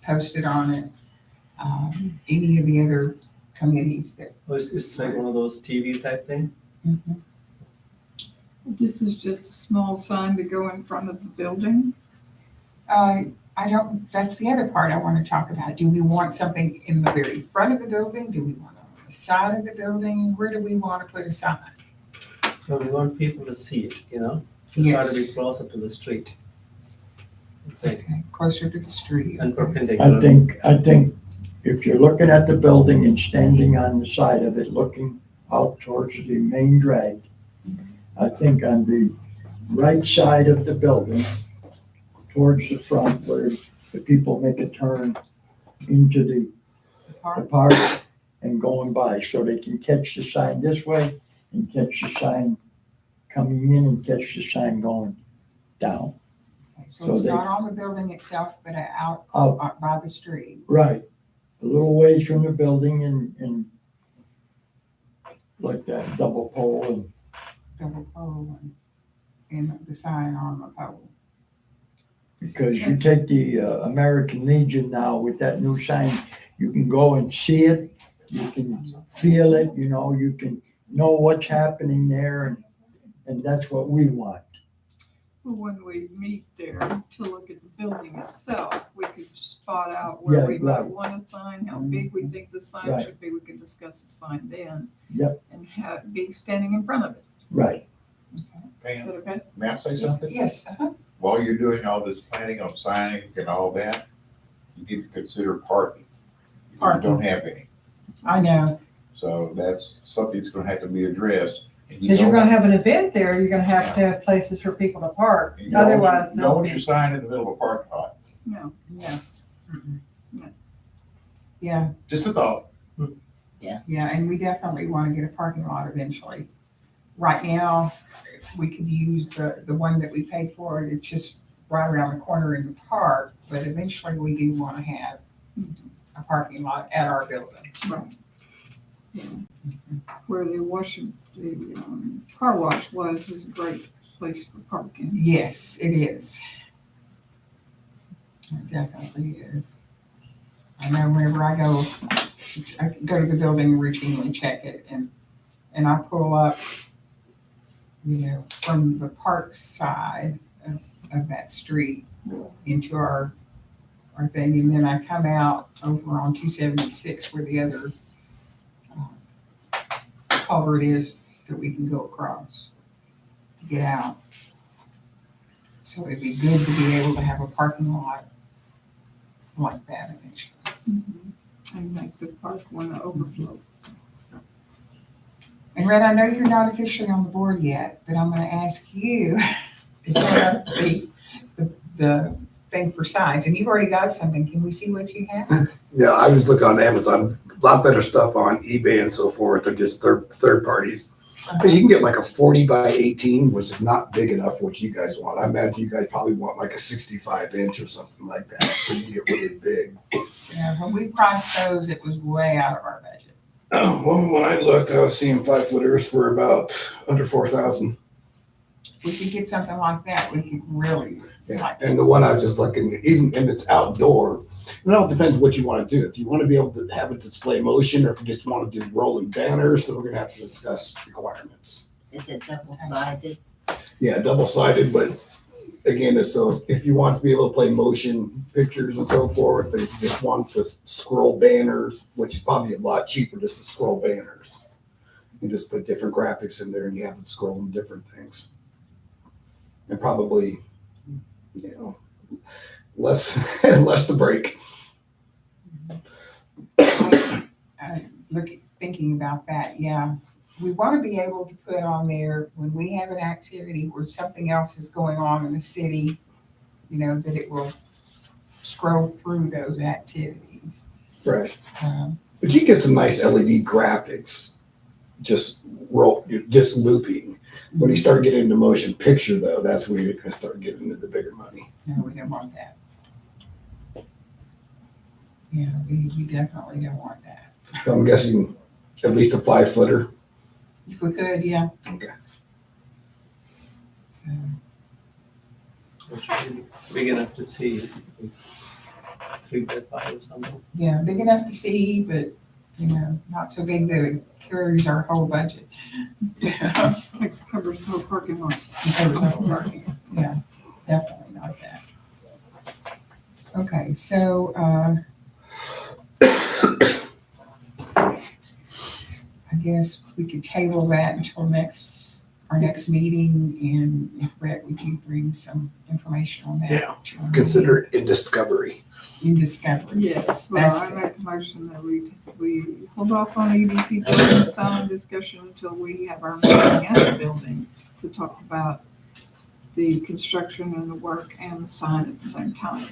Speaker 1: post it on it. Any of the other committees that.
Speaker 5: Oh, it's like one of those TV type thing?
Speaker 1: Mhm.
Speaker 2: This is just a small sign to go in front of the building.
Speaker 1: I don't, that's the other part I want to talk about. Do we want something in the very front of the building? Do we want it on the side of the building? Where do we want to put a sign?
Speaker 5: So we want people to see it, you know? It's got to be
Speaker 1: Yes.
Speaker 5: closer to the street. I think.
Speaker 1: Okay, closer to the street.
Speaker 5: And
Speaker 7: I
Speaker 5: perpendicular.
Speaker 7: think if you're looking at the building and standing on the side of it, looking out towards the main drag, I think on the right side of the building, towards the front where the people make a turn into the
Speaker 1: Park.
Speaker 7: park and going by, so they can catch the sign this way and catch the sign coming in and catch the sign going down.
Speaker 1: Okay, so
Speaker 7: So
Speaker 1: it's
Speaker 7: they-
Speaker 1: not on the building itself, but out by the street.
Speaker 7: Right, a little ways from the building and like that double pole and
Speaker 1: Double pole and the sign on the pole.
Speaker 7: because you take the American Legion now with that new sign, you can go and see it, you can feel it, you can know what's happening there and that's what we want.
Speaker 2: Well, when we meet there to look at the building itself, we could spot out where
Speaker 7: Yeah,
Speaker 2: we might
Speaker 7: right.
Speaker 2: want a sign, how big we think the sign
Speaker 7: Right.
Speaker 2: should be. We could discuss the sign then.
Speaker 7: Yep.
Speaker 2: And have, be standing in front of it.
Speaker 7: Right.
Speaker 2: Is
Speaker 3: Pam,
Speaker 2: that okay?
Speaker 3: may I say something?
Speaker 1: Yes,
Speaker 3: While you're doing all this planning on signage and all that, you need to consider parking. You don't have any.
Speaker 1: I know.
Speaker 3: So that's something that's gonna have to be addressed. And you
Speaker 6: Because you're
Speaker 3: don't-
Speaker 6: gonna have an event there, you're gonna have to have places for people to park.
Speaker 3: you don't want your-
Speaker 6: Otherwise,
Speaker 3: You don't want your sign in the middle of a parking lot.
Speaker 2: No.
Speaker 1: Yeah.
Speaker 2: No.
Speaker 1: Yeah,
Speaker 3: Just a thought.
Speaker 1: yeah, and we definitely want to get a parking lot eventually. Right now, we could use the one that we paid for, it's just right around the corner in the park, but eventually we do want to have a parking lot at our building.
Speaker 2: Right. Where the car wash was is a great place for parking.
Speaker 1: Yes, it is. It definitely is. I know whenever I go to the building and routinely check it, and I pull up, from the park side of that street into our thing, and then I come out over on 276 where the other culvert is that we can go across to get out. So it'd be good to be able to have a parking lot like that eventually.
Speaker 2: And make the park one overflow.
Speaker 1: And Red, I know you're not officially on the board yet, but I'm gonna ask you to put up the thing for signs, and you've already got something. Can we see what you have?
Speaker 8: Yeah, I was looking on Amazon, a lot better stuff on eBay and so forth, they're just third parties. But you can get like a 40 by 18, which is not big enough for what you guys want. I imagine you guys probably want like a 65-inch or something like that, so you get really big.
Speaker 1: Yeah, when we priced those, it was way out of our budget.
Speaker 8: Well, when I looked, I was seeing 5-footers for about under 4,000.
Speaker 1: If we could get something like that, we could really like
Speaker 8: And the one I was just looking, even if it's outdoor, it all depends what you want to do. If you want to be able to have it display motion, or if you just want to do rolling banners, then we're gonna have to discuss requirements.
Speaker 4: Is it double-sided?
Speaker 8: Yeah, double-sided, but again, so if you want to be able to play motion pictures and so forth, but if you just want to scroll banners, which is probably a lot cheaper just to scroll banners. You just put different graphics in there and you have it scrolling different things. And probably, less to break.
Speaker 1: Thinking about that, yeah. We want to be able to put on there when we have an activity where something else is going on in the city, that it will scroll through those activities.
Speaker 8: Right.
Speaker 1: Um,
Speaker 8: But you get some nice LED graphics, just looping. When you start getting into motion picture though, that's where you're gonna start getting into the bigger money.
Speaker 1: No, we don't want that. Yeah, we definitely don't want that.
Speaker 8: So I'm guessing at least a 5-footer.
Speaker 1: If we could, yeah.
Speaker 8: Okay.
Speaker 1: So,
Speaker 5: It should be big enough to see, 3 by 5 or something.
Speaker 1: yeah, big enough to see, but, not so big that it carries our whole budget. Yeah,
Speaker 2: It covers the whole parking lot.
Speaker 1: covers the whole parking. Yeah, definitely not that. Okay, so, I guess we could table that until our next meeting, and if Brett, would you bring some information on that?
Speaker 8: Yeah,
Speaker 1: to our
Speaker 8: Consider it in discovery.
Speaker 1: meeting? In discovery.
Speaker 2: Yes, well,
Speaker 1: That's
Speaker 2: I make a motion that we hold off on EDC building sign discussion until we have our meeting at the building to talk about the construction and the work and the sign at the same time.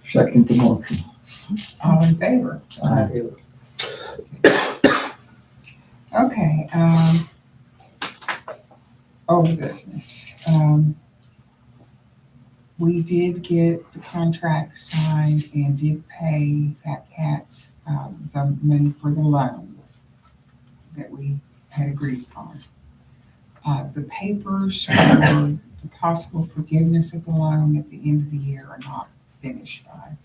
Speaker 7: Second the motion.
Speaker 1: All in favor? Okay, old business. We did get the contract signed and did pay Fat Cats, the money for the loan that we had agreed upon. The papers for the possible forgiveness of the loan at the end of the year are not finished by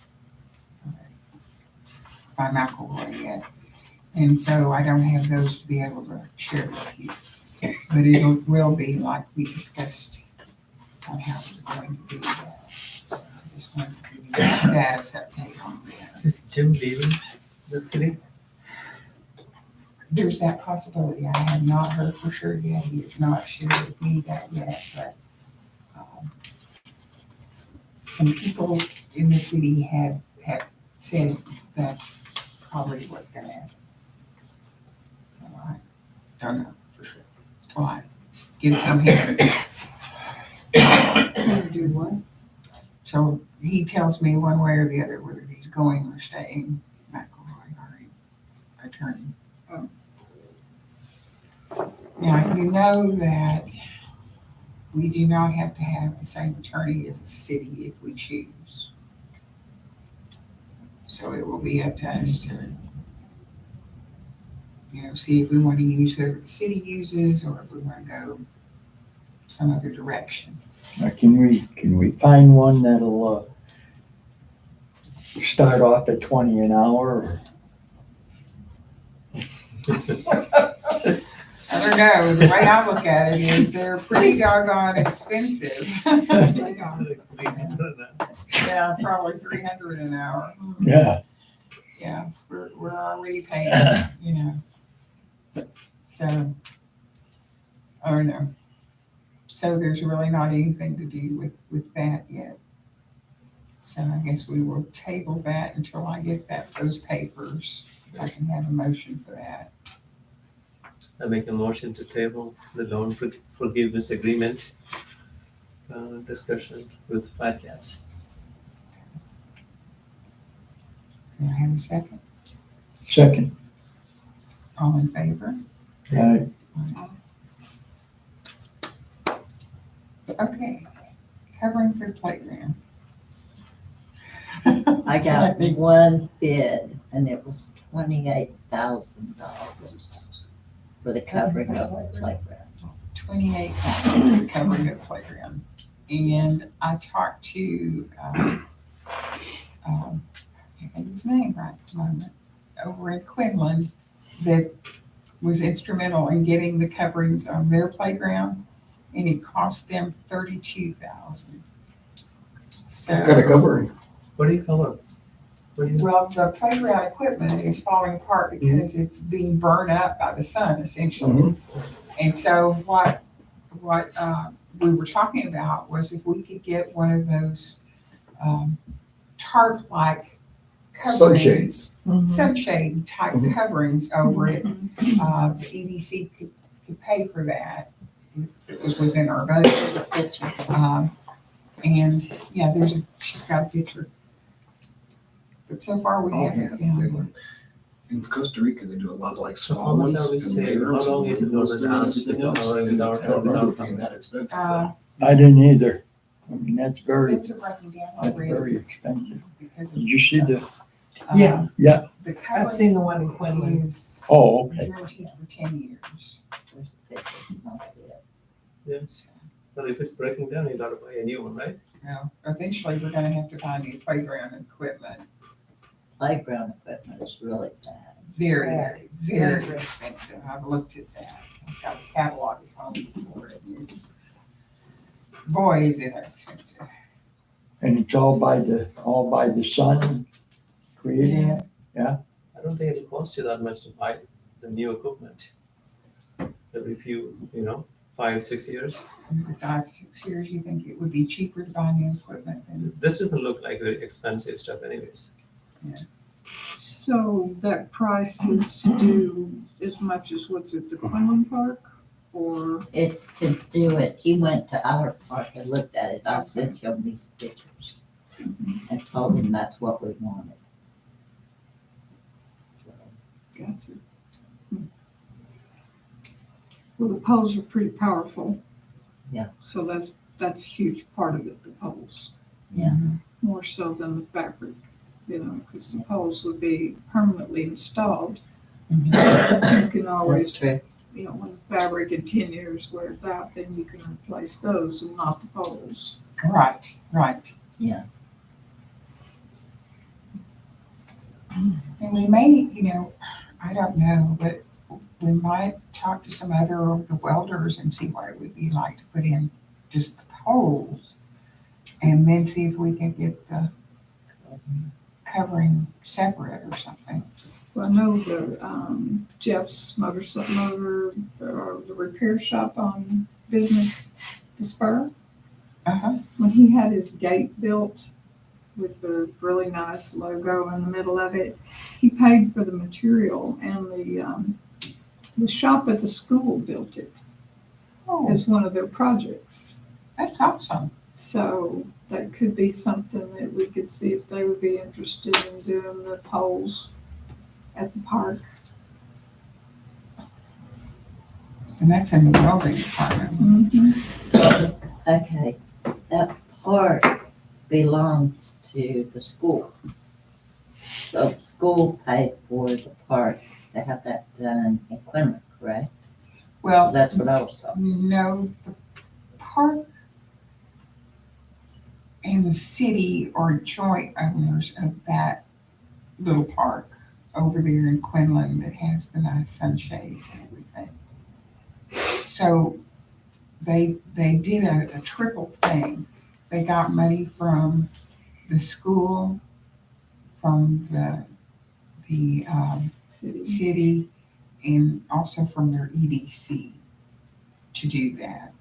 Speaker 1: McElroy yet. And so I don't have those to be able to share with you. But it will be like we discussed on how we're going to do that. So I just wanted to give you a status update on that.
Speaker 5: Is Jim leaving the city?
Speaker 1: There's that possibility. I have not heard for sure yet. He has not shared with me that yet, but some people in the city have said that's probably what's gonna happen. So I don't know for sure. Well, I get it from him.
Speaker 2: Do what?
Speaker 1: So he tells me one way or the other whether he's going or staying, McElroy, our attorney. Now, you know that we do not have to have the same attorney as the city if we choose. So it will be up to us to, see if we want to use whoever the city uses or if we want to go some other direction.
Speaker 7: Now, can we find one that'll, start off at 20 an hour?
Speaker 1: I don't know, the way I look at it is they're pretty doggone expensive. Yeah, probably 300 an hour.
Speaker 7: Yeah,
Speaker 1: Yeah, we're already paying, So, I don't know. So there's really not anything to do with that yet. So I guess we will table that until I get those papers. I can have a motion for that.
Speaker 5: I make a motion to table the loan forgiveness agreement discussion with Fat Gas.
Speaker 1: Can I have a second?
Speaker 7: second.
Speaker 1: All in favor? Okay, covering for the playground.
Speaker 4: I got one bid and it was $28,000 for the covering of the playground.
Speaker 1: 28 for the covering of the playground. And I talked to, I can't think of his name right at the moment, over in Quinlan, that was instrumental in getting the coverings on their playground, and it cost them $32,000.
Speaker 8: What kind of
Speaker 1: So,
Speaker 8: covering?
Speaker 5: What do you cover?
Speaker 1: well, the playground equipment is falling apart because it's being burned up by the sun, essentially. And so what we were talking about was if we could get one of those tarp-like coverings,
Speaker 8: Sunshades.
Speaker 1: sunshade type coverings over it, the EDC could pay for that if it was within our budget.
Speaker 4: There's a picture.
Speaker 1: And yeah, she's got a picture. But so far we haven't found one.
Speaker 8: In Costa Rica, they do a lot of like
Speaker 5: So
Speaker 8: small
Speaker 5: how much
Speaker 8: ones.
Speaker 5: are we
Speaker 8: and
Speaker 5: saving?
Speaker 8: layers
Speaker 5: How long
Speaker 8: and
Speaker 5: is it
Speaker 8: windows
Speaker 5: going to
Speaker 8: and
Speaker 5: last
Speaker 8: everything else.
Speaker 5: without
Speaker 8: I don't remember
Speaker 5: without
Speaker 8: being that expensive.
Speaker 7: I didn't either. I mean, that's very
Speaker 1: broken down
Speaker 7: That's
Speaker 1: already
Speaker 7: very expensive.
Speaker 1: because of
Speaker 7: Did you see the,
Speaker 6: Yeah.
Speaker 7: yeah,
Speaker 1: the
Speaker 6: I've
Speaker 1: covering
Speaker 6: seen the one in Quinlan.
Speaker 1: is
Speaker 7: oh, okay.
Speaker 1: guaranteed for 10 years.
Speaker 4: There's a picture. I'll see it.
Speaker 5: Yes. But if it's breaking down, you gotta buy a new one, right?
Speaker 1: Now, eventually we're gonna have to buy new playground equipment.
Speaker 4: Playground equipment is really bad.
Speaker 1: Very, very expensive. I've looked at that. I've got a catalog at home for it. Boy, is it expensive.
Speaker 7: And it's all by the sun creating it?
Speaker 5: I don't think it'll cost you that much to buy the new equipment. Every few, 5-6 years.
Speaker 1: In 5-6 years, you think it would be cheaper to buy new equipment than?
Speaker 5: This doesn't look like very expensive stuff anyways.
Speaker 2: So that price is to do as much as what's at the Quinlan Park, or?
Speaker 4: It's to do it. He went to our park and looked at it. I sent him these pictures and told him that's what we wanted. So,
Speaker 2: Gotcha. Well, the poles are pretty powerful.
Speaker 4: Yeah.
Speaker 2: So that's a huge part of it, the poles.
Speaker 4: Yeah.
Speaker 2: More so than the fabric, because the poles would be permanently installed. You can always,
Speaker 4: That's true.
Speaker 2: when the fabric in 10 years wears out, then you can replace those and not the poles.
Speaker 1: Right.
Speaker 4: Yeah.
Speaker 1: And we may, I don't know, but we might talk to some other of the welders and see what it would be like to put in just the poles and then see if we can get the covering separate or something.
Speaker 2: Well, I know the, Jeff's motor, or the repair shop on Business to Spur,
Speaker 1: Uh-huh.
Speaker 2: when he had his gate built with the really nice logo in the middle of it, he paid for the material, and the shop at the school built it
Speaker 1: Oh,
Speaker 2: as one of their projects.
Speaker 1: that's awesome.
Speaker 2: So that could be something that we could see if they would be interested in doing the poles at the park.
Speaker 1: And that's in the building department.
Speaker 4: Okay, that park belongs to the school. So the school paid for the park to have that done in Quinlan, correct?
Speaker 1: Well,
Speaker 4: That's what I was talking.
Speaker 1: no, the park and the city are joint owners of that little park over there in Quinlan that has the nice sunshades and everything. So they did a triple thing. They got money from the school, from the
Speaker 2: City.
Speaker 1: city, and also from their EDC to do that.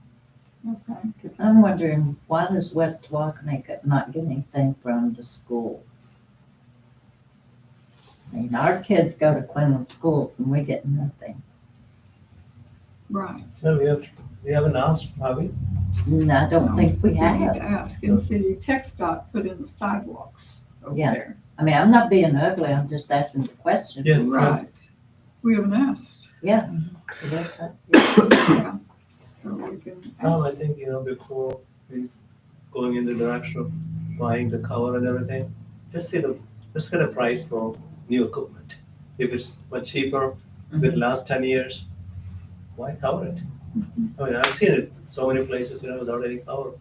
Speaker 2: Okay.
Speaker 4: Because I'm wondering, why does West Tawakoni not get anything from the schools? I mean, our kids go to Quinlan schools and we get nothing.
Speaker 2: Right.
Speaker 5: No, we haven't asked, have we?
Speaker 4: And I don't think we
Speaker 2: need
Speaker 4: have.
Speaker 2: to ask, and city text dot put in the sidewalks over
Speaker 4: Yeah.
Speaker 2: there.
Speaker 4: I mean, I'm not being ugly, I'm just asking the question.
Speaker 5: Yeah.
Speaker 2: Right. We haven't asked.
Speaker 4: Yeah.
Speaker 2: Yeah. So we can
Speaker 5: No, I
Speaker 2: ask.
Speaker 5: think, before we going in the direction of buying the cover and everything, let's get a price for new equipment. If it's much cheaper, if it lasts 10 years, why cover it? I mean, I've seen it so many places, without any cover.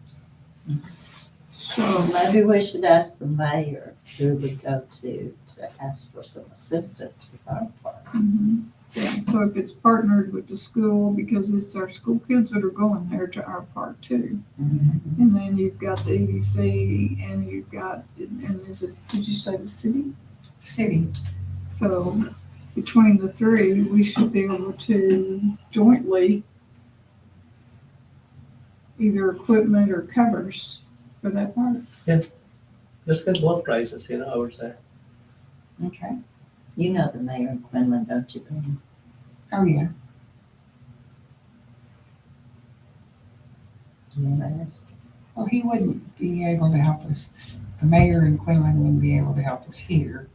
Speaker 4: So maybe we should ask the mayor who we go to ask for some assistance with our part.
Speaker 2: Mhm. Yeah, so if it's partnered with the school, because it's our school kids that are going there to our park too. And then you've got the EDC and you've got, and is it, did you say the city?
Speaker 1: City.
Speaker 2: So between the three, we should be able to jointly either equipment or covers for that park.
Speaker 5: Let's get both prices, I would say.
Speaker 1: Okay.
Speaker 4: You know the mayor in Quinlan, don't you, Ben?
Speaker 1: Oh, yeah.
Speaker 4: Do you want to ask?
Speaker 1: Well, he wouldn't be able to help us. The mayor in Quinlan wouldn't be able to help us here.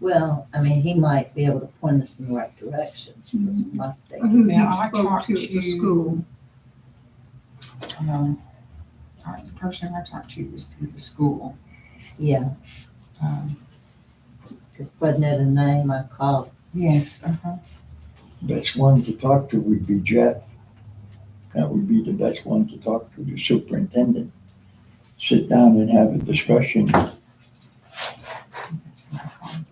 Speaker 4: Well, I mean, he might be able to point us in the right direction. was my thing.
Speaker 2: Who
Speaker 1: Now, I
Speaker 2: you spoke
Speaker 1: talked
Speaker 2: to at the
Speaker 1: to-
Speaker 2: school.
Speaker 1: The person I talked to was through the school.
Speaker 4: Yeah,
Speaker 1: Um,
Speaker 4: because wasn't it a name I called?
Speaker 1: yes, uh-huh.
Speaker 7: Best one to talk to would be Jeff. That would be the best one to talk to, the superintendent. Sit down and have a discussion.
Speaker 1: That's what I called.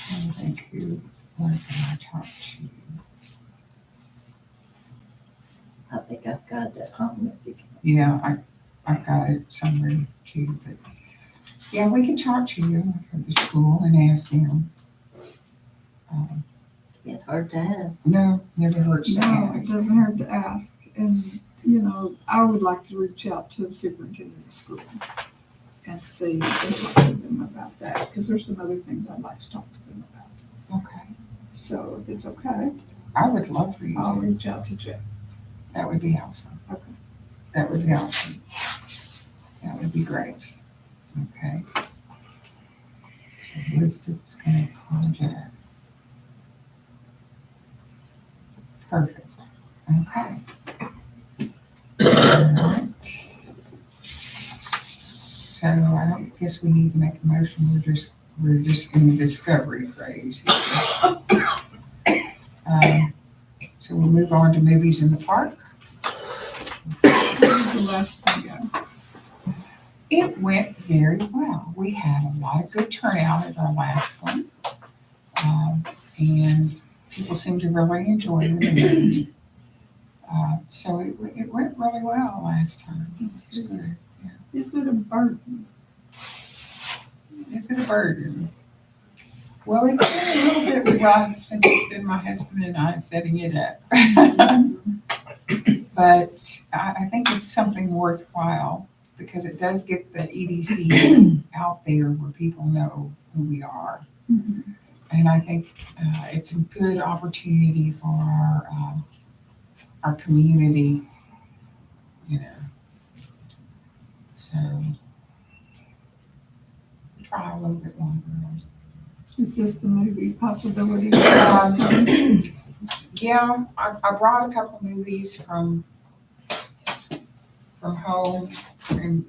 Speaker 1: Trying to think who was it I talked to.
Speaker 4: I think I've got it at home if you can.
Speaker 1: Yeah, I've got it somewhere too, but yeah, we can talk to you from the school and ask them.
Speaker 4: It's hard to ask.
Speaker 1: No, never hurts to
Speaker 2: No, it
Speaker 1: ask.
Speaker 2: doesn't hurt to ask. And, I would like to reach out to the superintendent of school and see and talk to them about that, because there's some other things I'd like to talk to them about.
Speaker 1: Okay,
Speaker 2: So if it's okay,
Speaker 1: I would love for you
Speaker 2: I'll
Speaker 1: to.
Speaker 2: reach out to Jeff.
Speaker 1: That would be awesome.
Speaker 2: Okay.
Speaker 1: That would be awesome. That would be great. Okay. So Elizabeth's gonna call Jeff. Perfect. Okay. Alright. So I don't guess we need to make a motion. We're just in the discovery phase here. So we'll move on to movies in the park.
Speaker 2: last one go?
Speaker 1: It went very well. We had a lot of good turnout at our last one. And people seemed to really enjoy the movie. So it went really well last time. It was good.
Speaker 2: Is it a burden?
Speaker 1: Is it a burden? Well, it's been a little bit rough since it's been my husband and I setting it up. But I think it's something worthwhile because it does get the EDC out there where people know who we are.
Speaker 2: Mhm.
Speaker 1: And I think it's a good opportunity for our community, you know. So try a little bit longer.
Speaker 2: Is this the movie possibility?
Speaker 1: Yeah, I brought a couple movies from home. And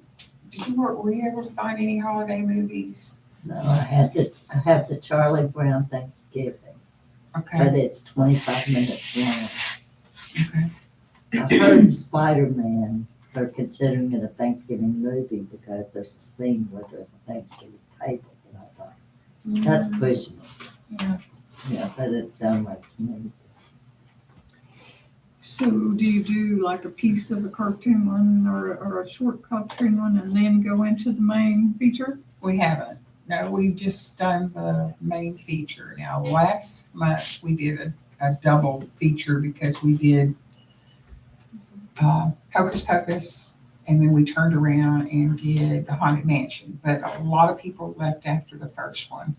Speaker 1: were you able to find any holiday movies?
Speaker 4: No, I have the Charlie Brown Thanksgiving,
Speaker 1: Okay,
Speaker 4: but it's 25 minutes long.
Speaker 1: okay.
Speaker 4: I heard Spider-Man, they're considering it a Thanksgiving movie because there's a scene where there's a Thanksgiving table, and I thought, that's pushing it.
Speaker 1: Yeah.
Speaker 4: Yeah, but it sounded like to me.
Speaker 2: So do you do like a piece of a cartoon one or a short cartoon one and then go into the main feature?
Speaker 1: We haven't. No, we've just done the main feature. Now, last month we did a double feature because we did Hocus Pocus and then we turned around and did the Haunted Mansion. But a lot of people left after the first one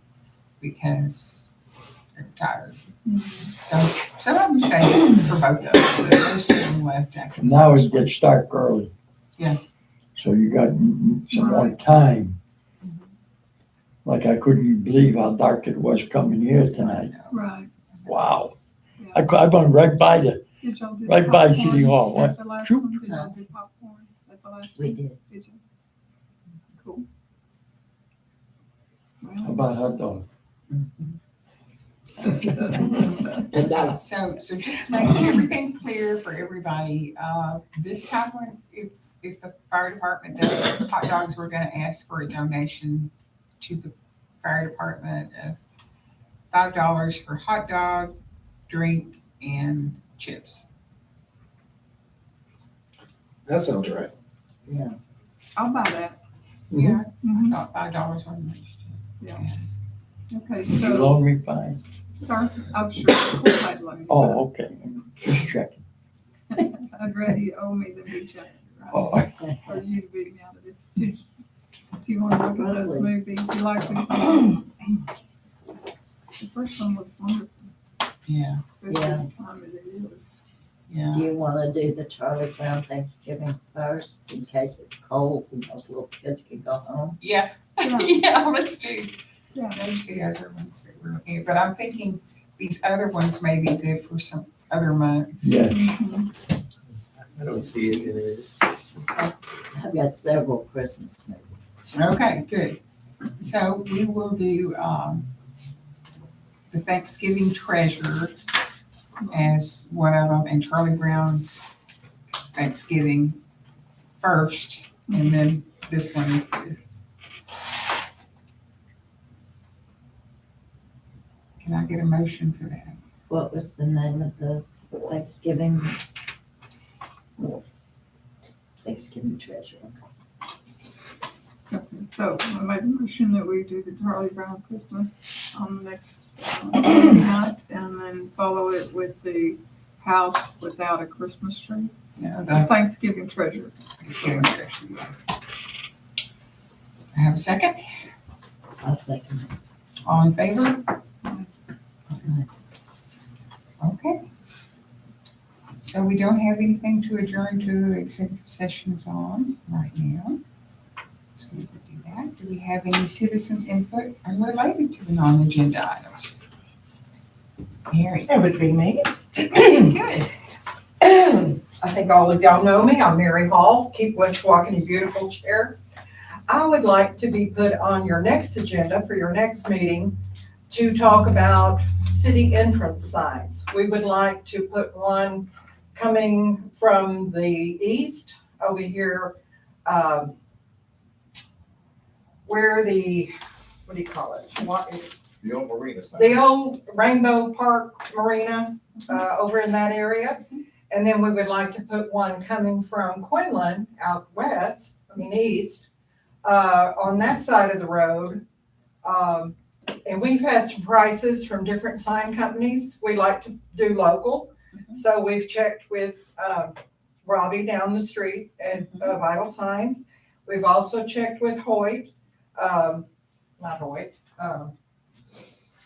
Speaker 1: because they're tired. So some of them stayed for both of them, but most of them left after.
Speaker 7: Now it gets dark early.
Speaker 1: Yeah.
Speaker 7: So you got some more time. Like I couldn't believe how dark it was coming here tonight.
Speaker 2: Right.
Speaker 7: Wow.
Speaker 2: Yeah.
Speaker 7: I went right by
Speaker 2: Did y'all do
Speaker 7: right by
Speaker 2: popcorn
Speaker 7: City Hall.
Speaker 2: at the last
Speaker 7: Shoot.
Speaker 2: one? Did y'all do popcorn at the last
Speaker 4: We
Speaker 2: one?
Speaker 4: did.
Speaker 2: Did you? Cool.
Speaker 7: How
Speaker 2: Well,
Speaker 7: about hot dog?
Speaker 1: So just to make everything clear for everybody, this time when, if the fire department does hot dogs, we're gonna ask for a donation to the fire department of $5 for hot dog, drink, and chips.
Speaker 8: That sounds right.
Speaker 2: I'll buy that.
Speaker 1: Yeah, I
Speaker 2: Mhm.
Speaker 1: thought $5 on much.
Speaker 2: Yeah.
Speaker 1: Yes.
Speaker 2: Okay,
Speaker 7: You
Speaker 2: so,
Speaker 7: loan me fine.
Speaker 2: sir, I'm sure, of course I'd love you.
Speaker 7: Oh, okay. Just checking.
Speaker 2: I'd rather you owe me than be checking, right?
Speaker 7: Oh,
Speaker 2: Or you to beat me out of it. Do you want to look at those movies? You like them? The first one looks wonderful,
Speaker 1: Yeah,
Speaker 2: especially
Speaker 4: Yeah.
Speaker 2: the time it is.
Speaker 1: yeah.
Speaker 4: Do you want to do the Charlie Brown Thanksgiving first in case it's cold and those little kids can go home?
Speaker 1: Yeah,
Speaker 2: Yeah.
Speaker 1: yeah, let's do
Speaker 2: Yeah.
Speaker 1: those the other ones that we're looking at. But I'm thinking these other ones may be good for some other months.
Speaker 7: yeah.
Speaker 2: Mhm.
Speaker 5: I don't see it in it.
Speaker 4: I've got several Christmas movies.
Speaker 1: Okay, good. So we will do the Thanksgiving Treasure as one of them, and Charlie Brown's Thanksgiving first, and then this one is good. Can I get a motion for that?
Speaker 4: What was the name of the Thanksgiving? Thanksgiving treasure.
Speaker 2: Okay, so I made a motion that we do the Charlie Brown Christmas on the next night and then follow it with the house without a Christmas tree.
Speaker 1: No,
Speaker 2: The
Speaker 1: the
Speaker 2: Thanksgiving treasure.
Speaker 1: Thanksgiving Treasure. Yeah. I have a second?
Speaker 4: I'll second it.
Speaker 1: All in favor? Okay. So we don't have anything to adjourn to executive sessions on right now. So we would do that. Do we have any citizens input unrelated to the non-agenda items? Mary?
Speaker 6: That would be me.
Speaker 1: Good.
Speaker 6: I think all of y'all know me. I'm Mary Hall, Keep West Walking Beautiful Chair. I would like to be put on your next agenda for your next meeting to talk about city entrance signs. We would like to put one coming from the east over here, where what do you call it?
Speaker 3: The old marina side.
Speaker 6: The old Rainbow Park Marina, over in that area. And then we would like to put one coming from Quinlan out east, on that side of the road. And we've had some prices from different sign companies. We like to do local. So we've checked with, Robbie down the street at Vital Signs. We've also checked with Hoyt, not Hoyt,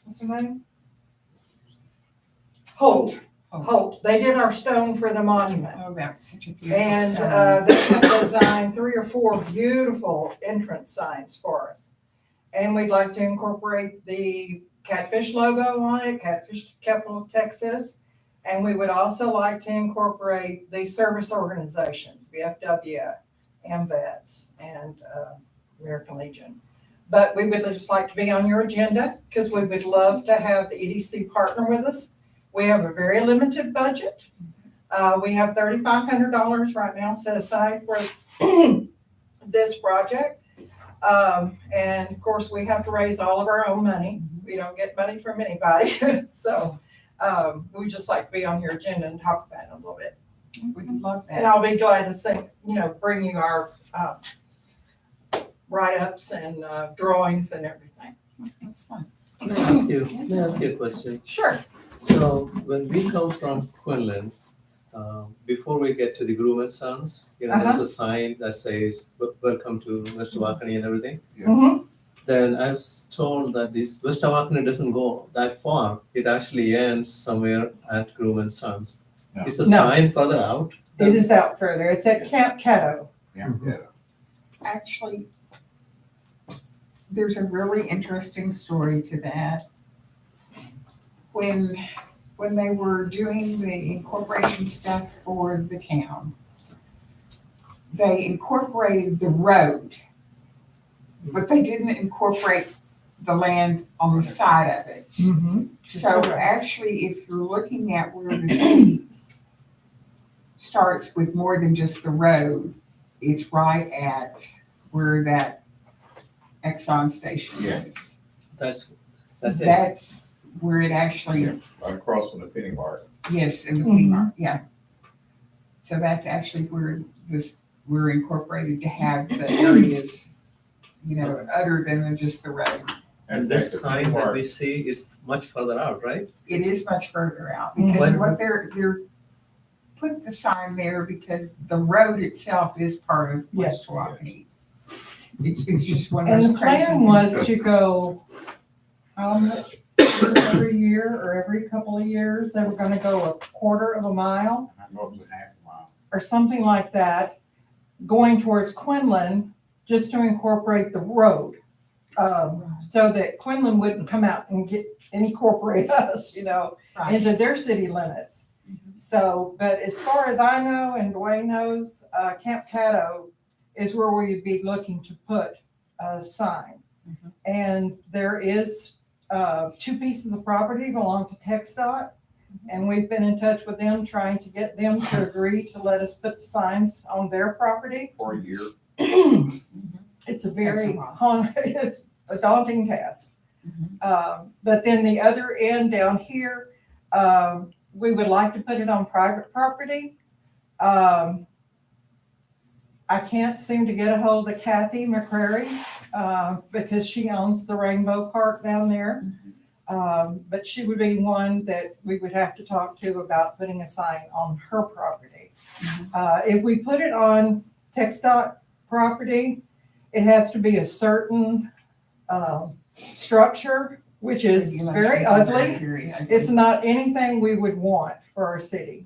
Speaker 6: what's her name? Holt. They did our stone for the monument.
Speaker 1: Oh, that's such a beautiful
Speaker 6: And
Speaker 1: stone.
Speaker 6: they have designed 3 or 4 beautiful entrance signs for us. And we'd like to incorporate the Catfish logo on it, Catfish Capital of Texas. And we would also like to incorporate the service organizations, VFW, AMVETS, and American Legion. But we would just like to be on your agenda because we would love to have the EDC partner with us. We have a very limited budget. We have $3,500 right now set aside for this project. And of course, we have to raise all of our own money. We don't get money from anybody. So we just like to be on your agenda and talk about it a little bit.
Speaker 1: We'd love
Speaker 6: And
Speaker 1: that.
Speaker 6: I'll be glad to say, bring you our write-ups and drawings and everything.
Speaker 1: That's fun.
Speaker 5: May I ask you a question?
Speaker 6: Sure.
Speaker 5: So when we come from Quinlan, before we get to the Groom and Sons, there's a sign that says, welcome to West Tawakoni and everything.
Speaker 6: Mm-hmm.
Speaker 5: Then I was told that this West Tawakoni doesn't go that far. It actually ends somewhere at Groom and Sons.
Speaker 3: No.
Speaker 5: Is the
Speaker 6: No.
Speaker 5: sign further out?
Speaker 6: It is out further. It's at Camp Caddo.
Speaker 3: Yeah, yeah.
Speaker 1: Actually, there's a really interesting story to that. When they were doing the incorporation stuff for the town, they incorporated the road, but they didn't incorporate the land on the side of it.
Speaker 6: Mm-hmm.
Speaker 1: So actually, if you're looking at where the city starts with more than just the road, it's right at where that Exxon station
Speaker 3: Yeah.
Speaker 1: is.
Speaker 5: That's it.
Speaker 1: That's where it actually,
Speaker 3: Yeah. Right across from the penny mark.
Speaker 1: yes, in the
Speaker 6: Mhm.
Speaker 1: Piedmont, yeah. So that's actually where we're incorporated to have the areas, other than just the road.
Speaker 5: And this sign that we see is much further out, right?
Speaker 1: It is much further out because
Speaker 5: When-
Speaker 1: what they're put the sign there because the road itself is part of West
Speaker 6: Yes.
Speaker 1: Tawakoni. It's just one of
Speaker 6: And
Speaker 1: those
Speaker 6: the
Speaker 1: crazy
Speaker 6: plan
Speaker 1: things.
Speaker 6: was to go, every year or every couple of years, they were gonna go a quarter of a mile
Speaker 3: I know it was a half a mile.
Speaker 6: or something like that, going towards Quinlan, just to incorporate the road. So that Quinlan wouldn't come out and incorporate us,
Speaker 1: Right.
Speaker 6: into their city limits. So, but as far as I know and Dwayne knows, Camp Caddo is where we'd be looking to put a sign.
Speaker 1: Mhm.
Speaker 6: And there is 2 pieces of property belong to TxDOT. And we've been in touch with them, trying to get them to agree to let us put the signs on their property.
Speaker 3: For a year.
Speaker 6: It's a very,
Speaker 1: That's a
Speaker 6: it's a daunting task.
Speaker 1: Mhm.
Speaker 6: But then the other end down here, we would like to put it on private property. I can't seem to get a hold of Kathy McCrary, because she owns the Rainbow Park down there. But she would be one that we would have to talk to about putting a sign on her property. If we put it on TxDOT property, it has to be a certain structure, which is very
Speaker 1: Regulations are
Speaker 6: ugly.
Speaker 1: very ugly.
Speaker 6: It's not anything we would want for our city.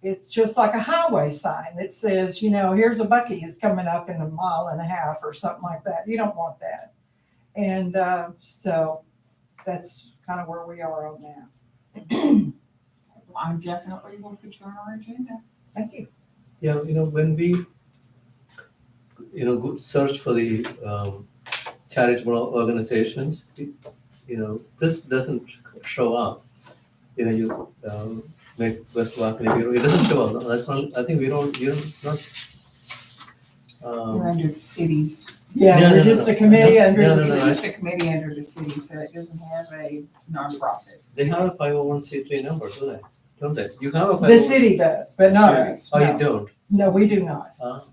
Speaker 6: It's just like a highway sign that says, here's a Buc-ee's coming up in 1.5 miles or something like that. You don't want that. And so that's kind of where we are on that.
Speaker 1: I definitely will put you on our agenda.
Speaker 6: Thank you.
Speaker 5: Yeah, when we, go search for the charitable organizations, this doesn't show up. You make West Tawakoni Bureau, it doesn't show up. That's all. I think you're not
Speaker 1: We're under the cities.
Speaker 6: Yeah,
Speaker 5: No,
Speaker 6: we're
Speaker 5: no,
Speaker 6: just
Speaker 5: no.
Speaker 6: a committee
Speaker 5: No,
Speaker 6: under
Speaker 5: no,
Speaker 6: the
Speaker 5: no,
Speaker 1: It's
Speaker 5: no.
Speaker 1: just a committee under the city, so it doesn't have a nonprofit.
Speaker 5: They have a 501c3 number, do they? Don't they? You have a 501c3.
Speaker 6: The city does, but not us.
Speaker 5: Oh, you
Speaker 6: No.
Speaker 5: don't?
Speaker 6: No, we do not.
Speaker 5: Ah,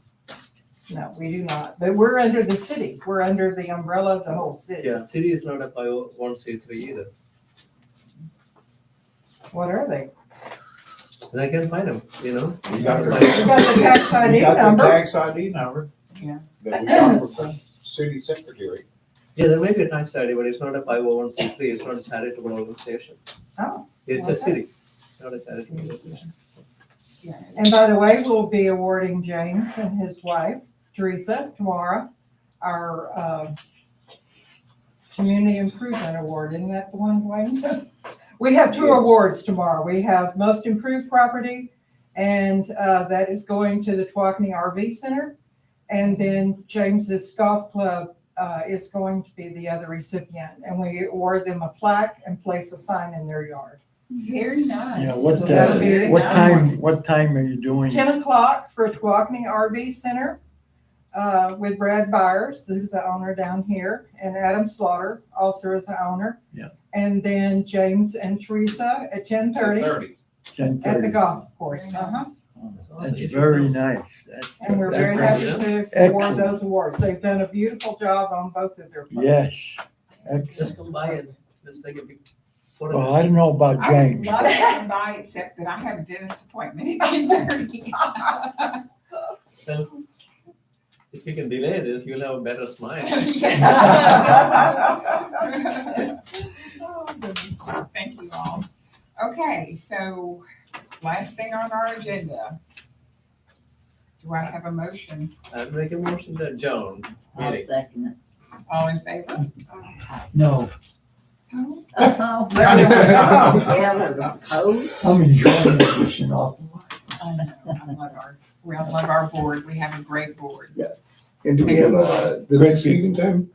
Speaker 6: No, we do not. But we're under the city. We're under the umbrella of the whole city.
Speaker 5: yeah, city is not a 501c3 either.
Speaker 6: What are they?
Speaker 5: And I can find them, you know?
Speaker 3: We got
Speaker 6: We got the tax
Speaker 3: We
Speaker 6: ID
Speaker 3: got the
Speaker 6: number.
Speaker 3: tax ID number.
Speaker 1: Yeah.
Speaker 3: That we got from the city secretary.
Speaker 5: Yeah, there may be a tax ID, but it's not a 501c3, it's not a charitable organization.
Speaker 6: Oh,
Speaker 5: It's a
Speaker 6: okay.
Speaker 5: city, not a charitable organization.
Speaker 1: Yeah.
Speaker 6: And by the way, we'll be awarding James and his wife, Teresa, tomorrow, our Community Improvement Award. Isn't that the one, Dwayne? We have two awards tomorrow. We have Most Improved Property, and that is going to the Tawakoni RV Center. And then James's Golf Club is going to be the other recipient. And we award them a plaque and place a sign in their yard.
Speaker 1: Very nice.
Speaker 7: Yeah, what,
Speaker 6: So that'll be
Speaker 7: what
Speaker 6: nice.
Speaker 7: what time are you doing?
Speaker 6: 10 o'clock for Tawakoni RV Center with Brad Byers, who's the owner down here, and Adam Slaughter also is the owner.
Speaker 7: Yeah.
Speaker 6: And then James and Teresa at 10:30
Speaker 7: 10:30.
Speaker 6: at the golf course.
Speaker 1: Uh-huh.
Speaker 7: That's very nice. That's-
Speaker 6: And we're very happy to award those awards. They've done a beautiful job on both of their parts.
Speaker 7: Yes.
Speaker 5: Just
Speaker 7: Excellent.
Speaker 5: come by and let's take a big photo.
Speaker 7: Well, I don't know about
Speaker 1: I would
Speaker 7: James.
Speaker 1: love to come by, except that I have a dentist appointment at 10:30.
Speaker 5: Well, if you can delay this, you'll have a better smile.
Speaker 1: Oh, goodness. Thank you all. Okay, so last thing on our agenda. Do I have a motion?
Speaker 5: I'll make a motion to adjourn
Speaker 4: I'll
Speaker 5: meeting.
Speaker 4: second it.
Speaker 1: All in favor?
Speaker 7: No,
Speaker 1: Oh,
Speaker 4: Oh, yeah, we're opposed.
Speaker 7: I'm enjoying this an awful lot.
Speaker 1: I know. We all love our board. We have a great board.
Speaker 8: And do we have, the next meeting time?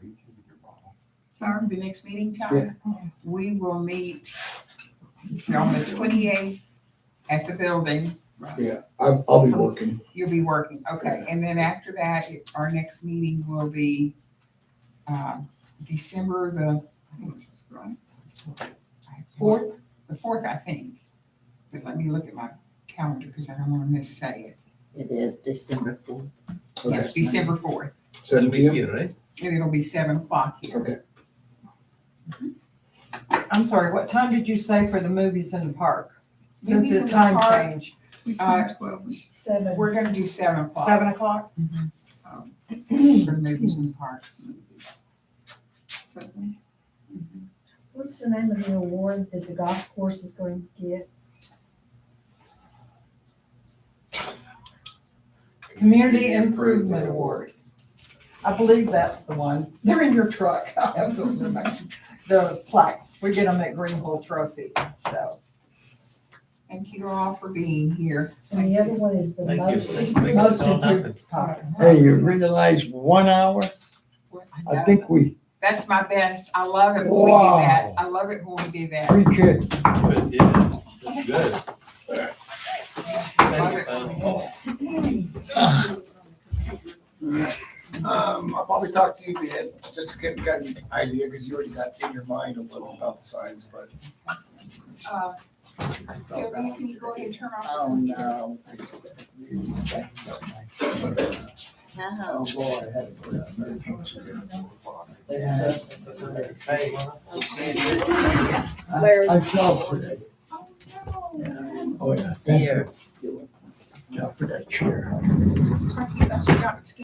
Speaker 1: Sorry, the next meeting time? We will meet on the 28th at the building.
Speaker 8: Yeah, I'll be working.
Speaker 1: You'll be working, okay. And then after that, our next meeting will be December I think it's right.
Speaker 6: Fourth?
Speaker 1: The 4th, I think. But let me look at my calendar because I don't want to missay it.
Speaker 4: It is December 4th.
Speaker 1: Yes, December 4th.
Speaker 5: It'll
Speaker 8: 7
Speaker 5: be
Speaker 8: p.m.
Speaker 5: here, right?
Speaker 1: And it'll be 7 o'clock here.
Speaker 8: Okay.
Speaker 6: I'm sorry, what time did you say for the movies in the park? Since
Speaker 1: Movies in
Speaker 6: it's
Speaker 1: the
Speaker 6: time
Speaker 1: park,
Speaker 6: change.
Speaker 1: We're gonna do 7 o'clock.
Speaker 6: 7 o'clock?
Speaker 1: For the movies in the park.
Speaker 9: What's the name of the award that the golf course is going to get?
Speaker 6: Community Improvement Award. I believe that's the one. They're in your truck. I have the plaques. We get them at Greenville Trophy, so.
Speaker 1: Thank you all for being here.
Speaker 9: And the other one is the
Speaker 5: Thank you.
Speaker 9: most.
Speaker 5: Let's make
Speaker 6: Most
Speaker 5: this all happen.
Speaker 6: improved park.
Speaker 7: Hey, you realize 1 hour? I think we
Speaker 1: That's my best. I love it when we do that. I love it when we do that.
Speaker 7: preach it.
Speaker 5: Good, yeah, that's good.
Speaker 1: Love it when we do that.
Speaker 8: I'll probably talk to you, Ed, just to get an idea, because you already got in your mind a little about the signs, but.
Speaker 1: Sylvia, can you go ahead and turn off
Speaker 4: Oh,
Speaker 1: the computer?
Speaker 4: no.
Speaker 3: Oh, boy, I had to put out
Speaker 7: I fell for that. Oh, yeah, thank you. Yeah, for that chair.
Speaker 1: Looks like you got